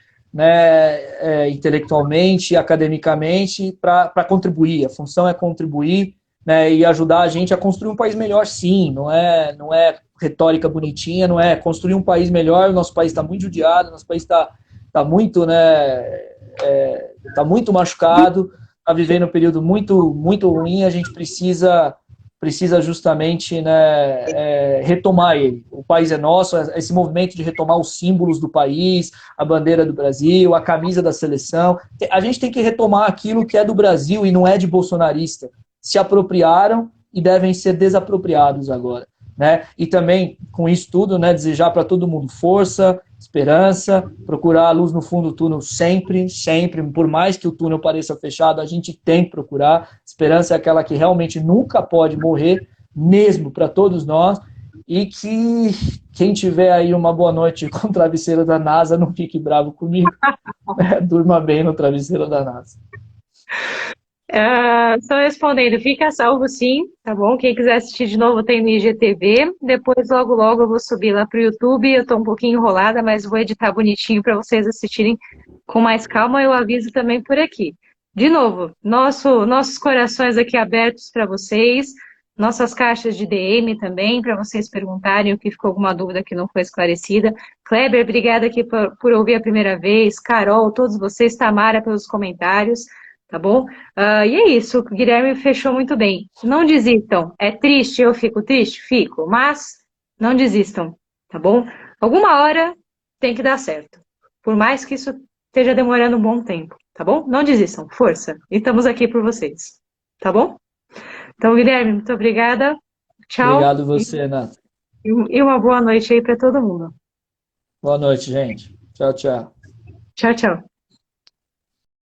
Speaker 3: intelectualmente, academicamente, para contribuir. A função é contribuir, e ajudar a gente a construir um país melhor, sim. Não é retórica bonitinha, não é construir um país melhor. O nosso país está muito judiado, o nosso país está muito, tá muito machucado, está vivendo um período muito, muito ruim. A gente precisa justamente retomar ele. O país é nosso, esse movimento de retomar os símbolos do país, a bandeira do Brasil, a camisa da seleção. A gente tem que retomar aquilo que é do Brasil e não é de bolsonarista. Se apropriaram e devem ser desapropriados agora. E também, com isso tudo, desejar para todo mundo força, esperança, procurar a luz no fundo do túnel sempre, sempre, por mais que o túnel pareça fechado, a gente tem que procurar. Esperança é aquela que realmente nunca pode morrer, mesmo para todos nós, e que quem tiver aí uma boa noite com o travesseiro da NASA, não fique bravo comigo, durma bem no travesseiro da NASA.
Speaker 1: Só respondendo, fica salvo sim, tá bom? Quem quiser assistir de novo tem no IGTV, depois logo eu vou subir lá pro YouTube, eu tô um pouquinho enrolada, mas vou editar bonitinho para vocês assistirem com mais calma, eu aviso também por aqui. De novo, nossos corações aqui abertos para vocês, nossas caixas de DM também, para vocês perguntarem o que ficou alguma dúvida que não foi esclarecida. Kleber, obrigada aqui por ouvir a primeira vez, Carol, todos vocês, Tamara pelos comentários. Tá bom? E é isso, o Guilherme fechou muito bem. Não desistam. É triste, eu fico triste? Fico, mas não desistam, tá bom? Alguma hora tem que dar certo. Por mais que isso esteja demorando um bom tempo, tá bom? Não desistam, força. E estamos aqui por vocês, tá bom? Então, Guilherme, muito obrigada. Tchau.
Speaker 3: Obrigado você, Nath.
Speaker 1: E uma boa noite aí para todo mundo.
Speaker 3: Boa noite, gente. Tchau, tchau.
Speaker 1: Tchau, tchau.